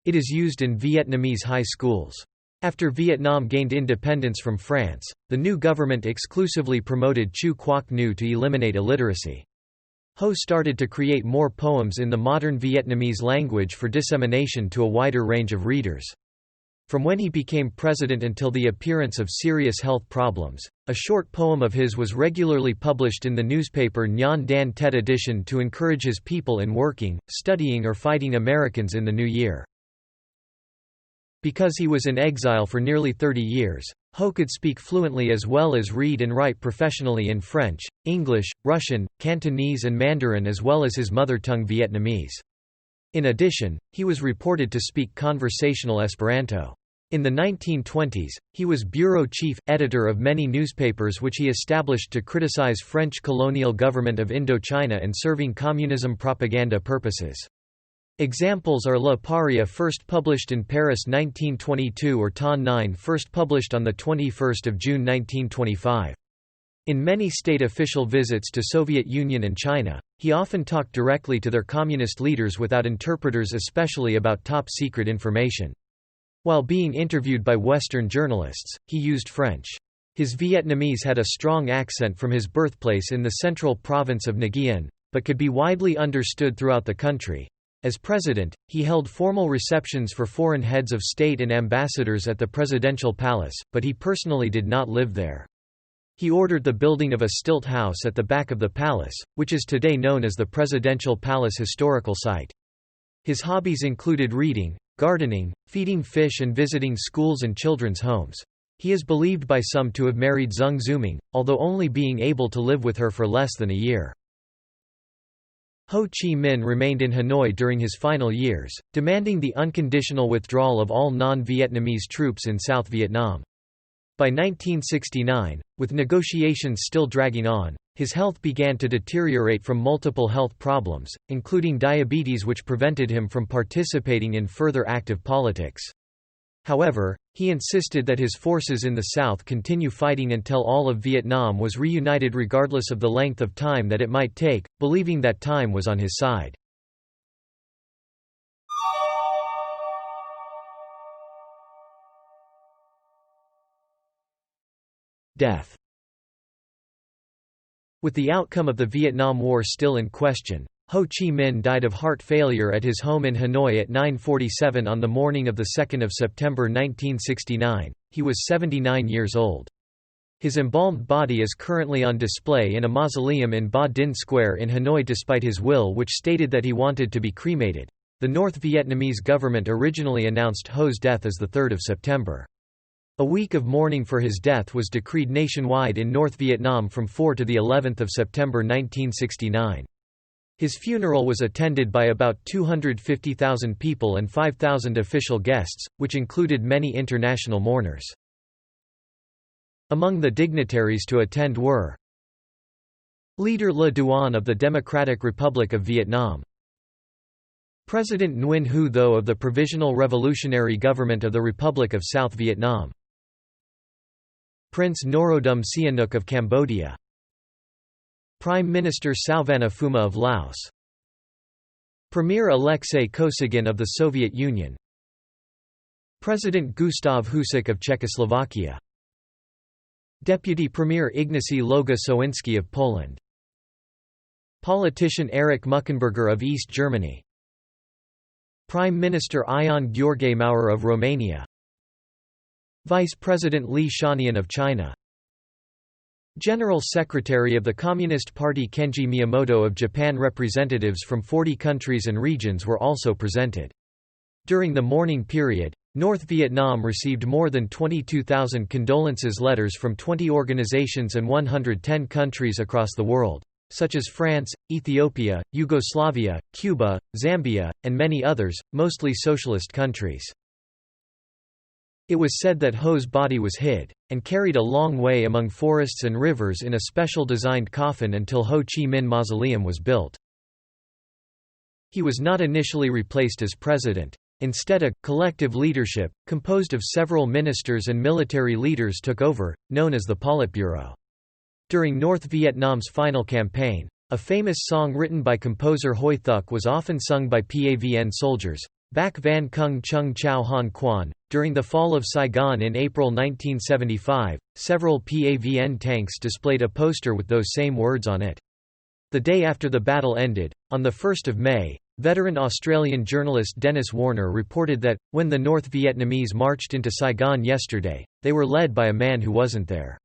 It is used in Vietnamese high schools. After Vietnam gained independence from France, the new government exclusively promoted Chu Quoc Nhu to eliminate illiteracy. Ho started to create more poems in the modern Vietnamese language for dissemination to a wider range of readers. From when he became president until the appearance of serious health problems, a short poem of his was regularly published in the newspaper Nhan Dan Tet edition to encourage his people in working, studying or fighting Americans in the new year. Because he was in exile for nearly 30 years, Ho could speak fluently as well as read and write professionally in French, English, Russian, Cantonese and Mandarin as well as his mother tongue Vietnamese. In addition, he was reported to speak conversational Esperanto. In the 1920s, he was bureau chief, editor of many newspapers which he established to criticize French colonial government of Indochina and serving communism propaganda purposes. Examples are La Paria, first published in Paris 1922, or Ton 9, first published on 21 June 1925. In many state official visits to Soviet Union and China, he often talked directly to their communist leaders without interpreters, especially about top-secret information. While being interviewed by Western journalists, he used French. His Vietnamese had a strong accent from his birthplace in the central province of Nguyen, but could be widely understood throughout the country. As president, he held formal receptions for foreign heads of state and ambassadors at the presidential palace, but he personally did not live there. He ordered the building of a stilt house at the back of the palace, which is today known as the Presidential Palace Historical Site. His hobbies included reading, gardening, feeding fish and visiting schools and children's homes. He is believed by some to have married Zeng Zuming, although only being able to live with her for less than a year. Ho Chi Minh remained in Hanoi during his final years, demanding the unconditional withdrawal of all non-Vietnamese troops in South Vietnam. By 1969, with negotiations still dragging on, his health began to deteriorate from multiple health problems, including diabetes, which prevented him from participating in further active politics. However, he insisted that his forces in the South continue fighting until all of Vietnam was reunited, regardless of the length of time that it might take, believing that time was on his side. Death. With the outcome of the Vietnam War still in question, Ho Chi Minh died of heart failure at his home in Hanoi at 9:47 on the morning of 2 September 1969. He was 79 years old. His embalmed body is currently on display in a mausoleum in Ba Dinh Square in Hanoi despite his will, which stated that he wanted to be cremated. The North Vietnamese government originally announced Ho's death as 3 September. A week of mourning for his death was decreed nationwide in North Vietnam from 4 to the 11th of September 1969. His funeral was attended by about 250,000 people and 5,000 official guests, which included many international mourners. Among the dignitaries to attend were Leader Le Duan of the Democratic Republic of Vietnam, President Nguyen Hu Tho of the Provisional Revolutionary Government of the Republic of South Vietnam, Prince Norodom Sihanouk of Cambodia, Prime Minister Souvanna Phouma of Laos, Premier Alexei Kosygin of the Soviet Union, President Gustav Husák of Czechoslovakia, Deputy Premier Ignacy Loga-Sowiński of Poland, Politician Erich Muckenberger of East Germany, Prime Minister Ion Gheorghe Maurer of Romania, Vice President Li Shanian of China, General Secretary of the Communist Party Kenji Miyamoto of Japan. Representatives from 40 countries and regions were also presented. During the mourning period, North Vietnam received more than 22,000 condolences letters from 20 organizations and 110 countries across the world, such as France, Ethiopia, Yugoslavia, Cuba, Zambia, and many others, mostly socialist countries. It was said that Ho's body was hid, and carried a long way among forests and rivers in a special designed coffin until Ho Chi Minh Mausoleum was built. He was not initially replaced as president. Instead, a collective leadership, composed of several ministers and military leaders, took over, known as the Politburo. During North Vietnam's final campaign, a famous song written by composer Hoi Thuc was often sung by PAVN soldiers, Bac Van Kung Chung Chau Han Quan. During the fall of Saigon in April 1975, several PAVN tanks displayed a poster with those same words on it. The day after the battle ended, on 1 May, veteran Australian journalist Dennis Warner reported that, when the North Vietnamese marched into Saigon yesterday, they were led by a man who wasn't there.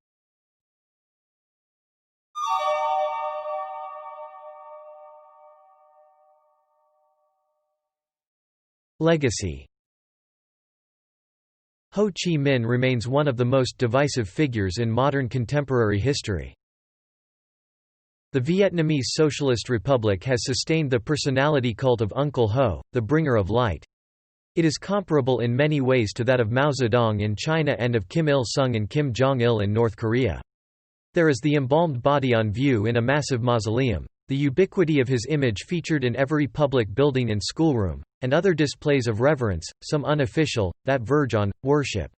Legacy. Ho Chi Minh remains one of the most divisive figures in modern contemporary history. The Vietnamese Socialist Republic has sustained the personality cult of Uncle Ho, the bringer of light. It is comparable in many ways to that of Mao Zedong in China and of Kim Il-sung and Kim Jong-il in North Korea. There is the embalmed body on view in a massive mausoleum, the ubiquity of his image featured in every public building and schoolroom, and other displays of reverence, some unofficial, that verge on worship.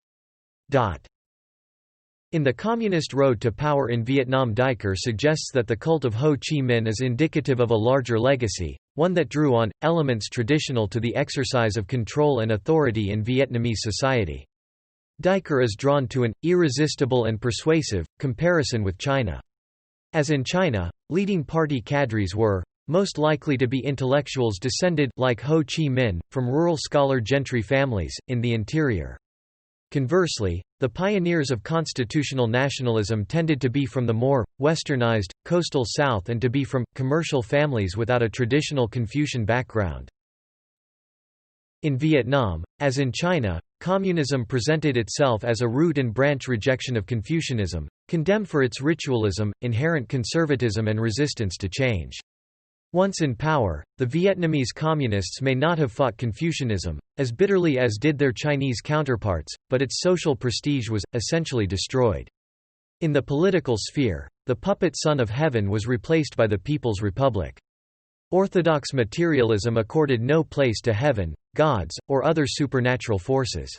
In The Communist Road to Power in Vietnam, Diker suggests that the cult of Ho Chi Minh is indicative of a larger legacy, one that drew on elements traditional to the exercise of control and authority in Vietnamese society. Diker is drawn to an irresistible and persuasive comparison with China. As in China, leading party cadres were most likely to be intellectuals descended, like Ho Chi Minh, from rural scholar gentry families, in the interior. Conversely, the pioneers of constitutional nationalism tended to be from the more westernized, coastal South and to be from commercial families without a traditional Confucian background. In Vietnam, as in China, communism presented itself as a root and branch rejection of Confucianism, condemned for its ritualism, inherent conservatism and resistance to change. Once in power, the Vietnamese communists may not have fought Confucianism as bitterly as did their Chinese counterparts, but its social prestige was essentially destroyed. In the political sphere, the puppet son of heaven was replaced by the People's Republic. Orthodox materialism accorded no place to heaven, gods, or other supernatural forces.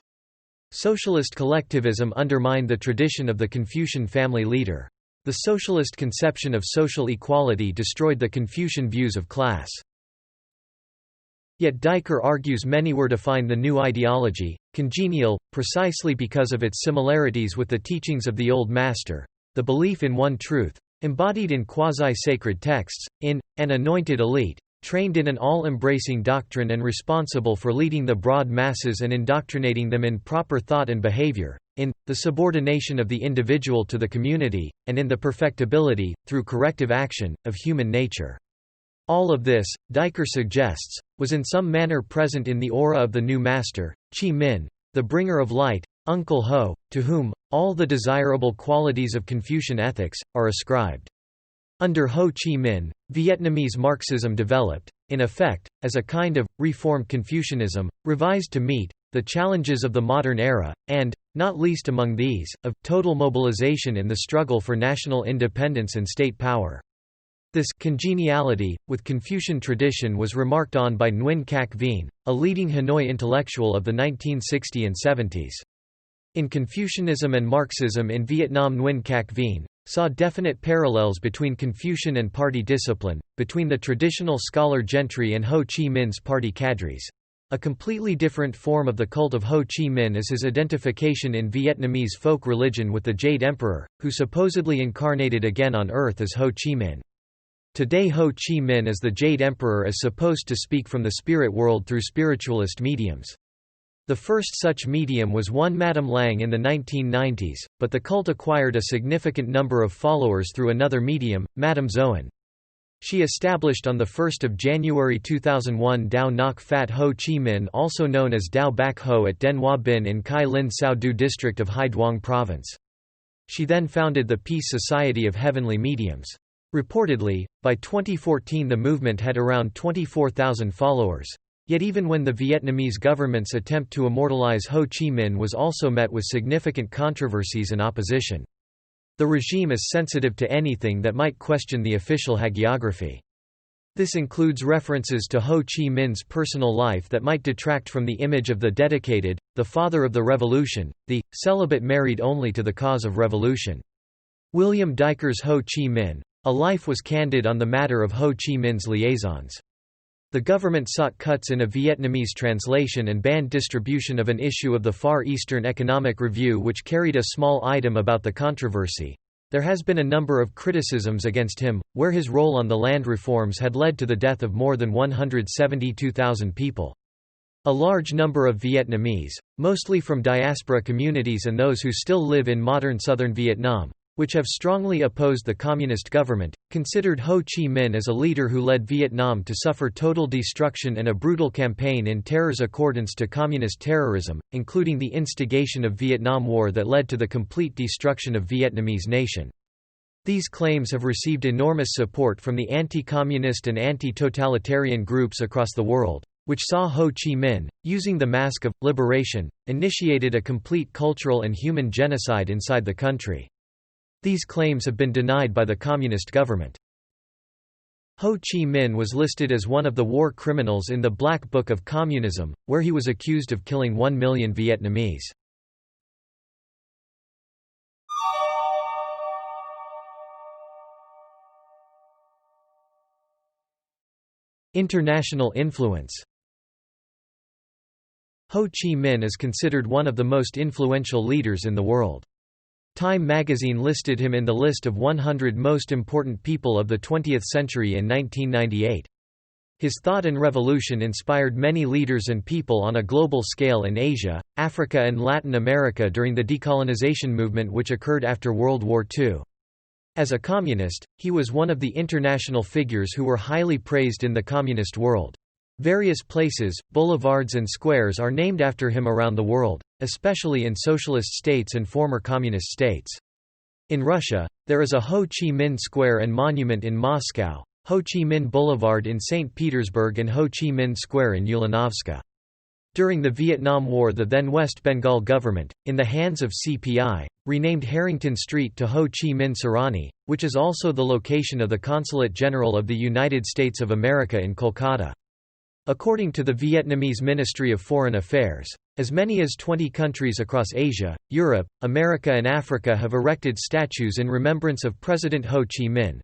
Socialist collectivism undermined the tradition of the Confucian family leader. The socialist conception of social equality destroyed the Confucian views of class. Yet Diker argues many were to find the new ideology congenial, precisely because of its similarities with the teachings of the Old Master, the belief in one truth, embodied in quasi-sacred texts, in an anointed elite, trained in an all-embracing doctrine and responsible for leading the broad masses and indoctrinating them in proper thought and behavior, in the subordination of the individual to the community, and in the perfectibility, through corrective action, of human nature. All of this, Diker suggests, was in some manner present in the aura of the new master, Chi Minh, the bringer of light, Uncle Ho, to whom all the desirable qualities of Confucian ethics are ascribed. Under Ho Chi Minh, Vietnamese Marxism developed, in effect, as a kind of reformed Confucianism, revised to meet the challenges of the modern era, and, not least among these, of total mobilization in the struggle for national independence and state power. This congeniality with Confucian tradition was remarked on by Nguyen Cac Vien, a leading Hanoi intellectual of the 1960s and 70s. In Confucianism and Marxism in Vietnam, Nguyen Cac Vien saw definite parallels between Confucian and party discipline, between the traditional scholar gentry and Ho Chi Minh's party cadres. A completely different form of the cult of Ho Chi Minh is his identification in Vietnamese folk religion with the Jade Emperor, who supposedly incarnated again on earth as Ho Chi Minh. Today Ho Chi Minh as the Jade Emperor is supposed to speak from the spirit world through spiritualist mediums. The first such medium was one Madame Lang in the 1990s, but the cult acquired a significant number of followers through another medium, Madame Zoen. She established on 1 January 2001 Dao Ngoc Phat Ho Chi Minh, also known as Dao Bac Ho, at Den Hoa Bin in Khai Linh Sao Du district of Hai Duong province. She then founded the Peace Society of Heavenly Mediums. Reportedly, by 2014 the movement had around 24,000 followers. Yet even when the Vietnamese government's attempt to immortalize Ho Chi Minh was also met with significant controversies and opposition. The regime is sensitive to anything that might question the official hagiography. This includes references to Ho Chi Minh's personal life that might detract from the image of the dedicated, the father of the revolution, the celibate married only to the cause of revolution. William Diker's Ho Chi Minh, A Life was candid on the matter of Ho Chi Minh's liaisons. The government sought cuts in a Vietnamese translation and banned distribution of an issue of the Far Eastern Economic Review which carried a small item about the controversy. There has been a number of criticisms against him, where his role on the land reforms had led to the death of more than 172,000 people. A large number of Vietnamese, mostly from diaspora communities and those who still live in modern southern Vietnam, which have strongly opposed the communist government, considered Ho Chi Minh as a leader who led Vietnam to suffer total destruction and a brutal campaign in terror's accordance to communist terrorism, including the instigation of Vietnam War that led to the complete destruction of Vietnamese nation. These claims have received enormous support from the anti-communist and anti-totalitarian groups across the world, which saw Ho Chi Minh, using the mask of liberation, initiated a complete cultural and human genocide inside the country. These claims have been denied by the communist government. Ho Chi Minh was listed as one of the war criminals in the Black Book of Communism, where he was accused of killing 1 million Vietnamese. International influence. Ho Chi Minh is considered one of the most influential leaders in the world. Time magazine listed him in the list of 100 most important people of the 20th century in 1998. His thought and revolution inspired many leaders and people on a global scale in Asia, Africa and Latin America during the decolonization movement which occurred after World War II. As a communist, he was one of the international figures who were highly praised in the communist world. Various places, boulevards and squares are named after him around the world, especially in socialist states and former communist states. In Russia, there is a Ho Chi Minh Square and monument in Moscow, Ho Chi Minh Boulevard in St. Petersburg and Ho Chi Minh Square in Ulanovska. During the Vietnam War, the then West Bengal government, in the hands of CPI, renamed Harrington Street to Ho Chi Minh Sarani, which is also the location of the Consulate General of the United States of America in Kolkata. According to the Vietnamese Ministry of Foreign Affairs, as many as 20 countries across Asia, Europe, America and Africa have erected statues in remembrance of President Ho Chi Minh.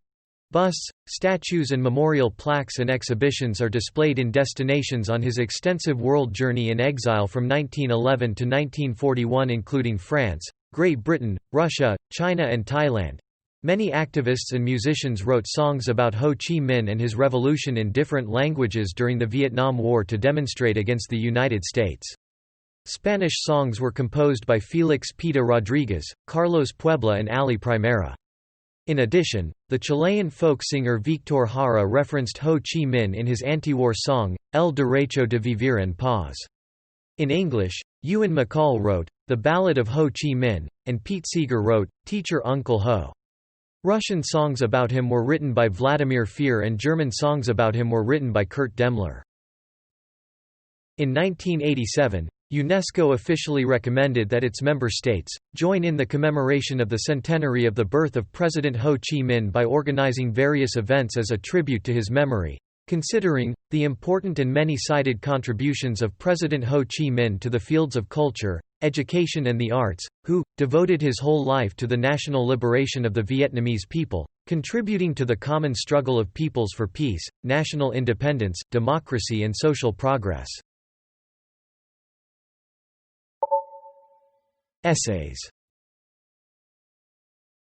Busts, statues and memorial plaques and exhibitions are displayed in destinations on his extensive world journey in exile from 1911 to 1941, including France, Great Britain, Russia, China and Thailand. Many activists and musicians wrote songs about Ho Chi Minh and his revolution in different languages during the Vietnam War to demonstrate against the United States. Spanish songs were composed by Felix Pita Rodriguez, Carlos Puebla and Ali Primera. In addition, the Chilean folk singer Víctor Jara referenced Ho Chi Minh in his anti-war song, El Derecho de Vivir en Paz. In English, Ewan MacColl wrote, The Ballad of Ho Chi Minh, and Pete Seeger wrote, Teacher Uncle Ho. Russian songs about him were written by Vladimir Fehr and German songs about him were written by Kurt Demmler. In 1987, UNESCO officially recommended that its member states join in the commemoration of the centenary of the birth of President Ho Chi Minh by organizing various events as a tribute to his memory. Considering the important and many-sided contributions of President Ho Chi Minh to the fields of culture, education and the arts, who devoted his whole life to the national liberation of the Vietnamese people, contributing to the common struggle of peoples for peace, national independence, democracy and social progress. Essays.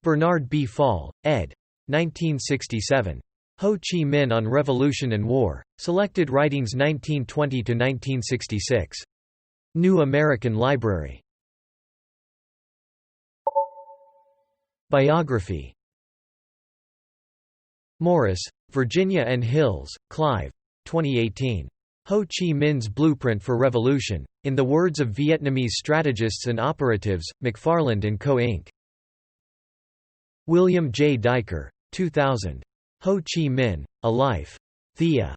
Bernard B. Fall, ed. 1967. Ho Chi Minh on Revolution and War. Selected Writings 1920–1966. New American Library. Biography. Morris, Virginia and Hills, Clive. 2018. Ho Chi Minh's Blueprint for Revolution, in the words of Vietnamese strategists and operatives, McFarland & Co. Inc. William J. Diker. 2000. Ho Chi Minh, A Life. Thea.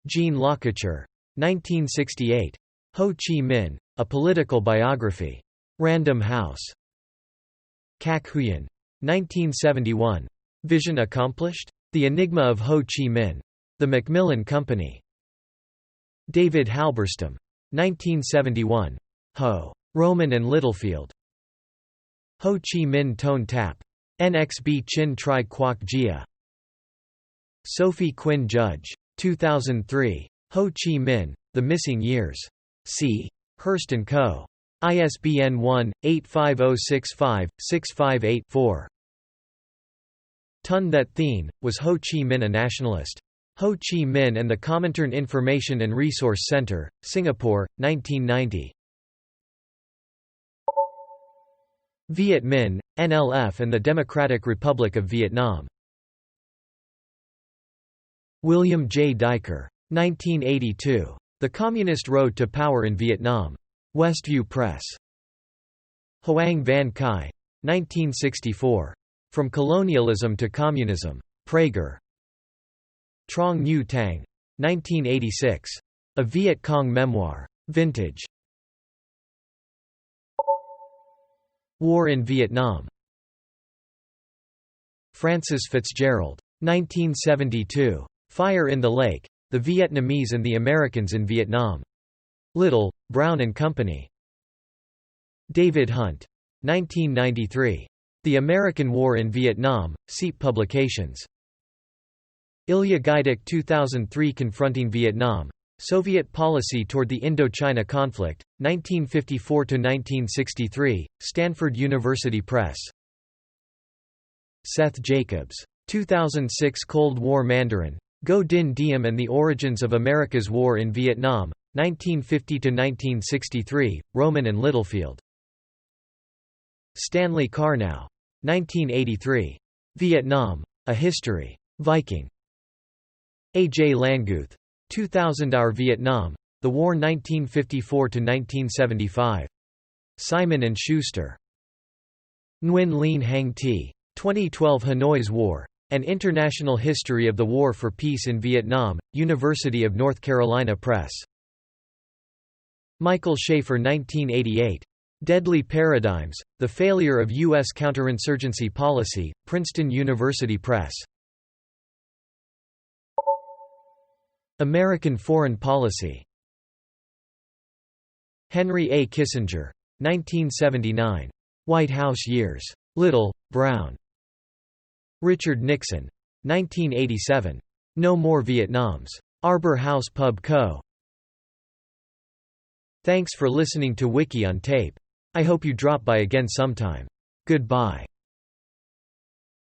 Jean Lockacher. 1968. Ho Chi Minh, A Political Biography. Random House. Kak Huyen. 1971. Vision Accomplished? The Enigma of Ho Chi Minh. The Macmillan Company. David Halberstam. 1971. Ho. Roman and Littlefield. Ho Chi Minh Tone Tap. NXB Chin Tri Quoc Gia. Sophie Quinn Judge. 2003. Ho Chi Minh, The Missing Years. C. Hurst & Co. ISBN 1-85065-658-4. Ton That Thien, Was Ho Chi Minh a Nationalist? Ho Chi Minh and the Comintern Information and Resource Center, Singapore, 1990. Viet Minh, NLF and the Democratic Republic of Vietnam. William J. Diker. 1982. The Communist Road to Power in Vietnam. Westview Press. Hoang Van Khai. 1964. From Colonialism to Communism. Praeger. Trong Nhu Tang. 1986. A Viet Cong Memoir. Vintage. War in Vietnam. Francis Fitzgerald. 1972. Fire in the Lake. The Vietnamese and the Americans in Vietnam. Little, Brown and Company. David Hunt. 1993. The American War in Vietnam, SEEP Publications. Ilya Gaidik 2003 Confronting Vietnam. Soviet Policy Toward the Indochina Conflict, 1954–1963, Stanford University Press. Seth Jacobs. 2006 Cold War Mandarin. Go Din Diem and the Origins of America's War in Vietnam, 1950–1963, Rowman and Littlefield. Stanley Carnow. 1983. Vietnam. A History. Viking. A. J. Languth. 2000 Our Vietnam. The War 1954–1975. Simon & Schuster. Nguyen Lien Hang T. 2012 Hanoi's War. An International History of the War for Peace in Vietnam, University of North Carolina Press. Michael Schaefer 1988. Deadly Paradigms, The Failure of U.S. Counterinsurgency Policy, Princeton University Press. American Foreign Policy. Henry A. Kissinger. 1979. White House Years. Little, Brown. Richard Nixon. 1987. No More Vietnams. Arbor House Pub Co. Thanks for listening to Wiki on Tape. I hope you drop by again sometime. Goodbye.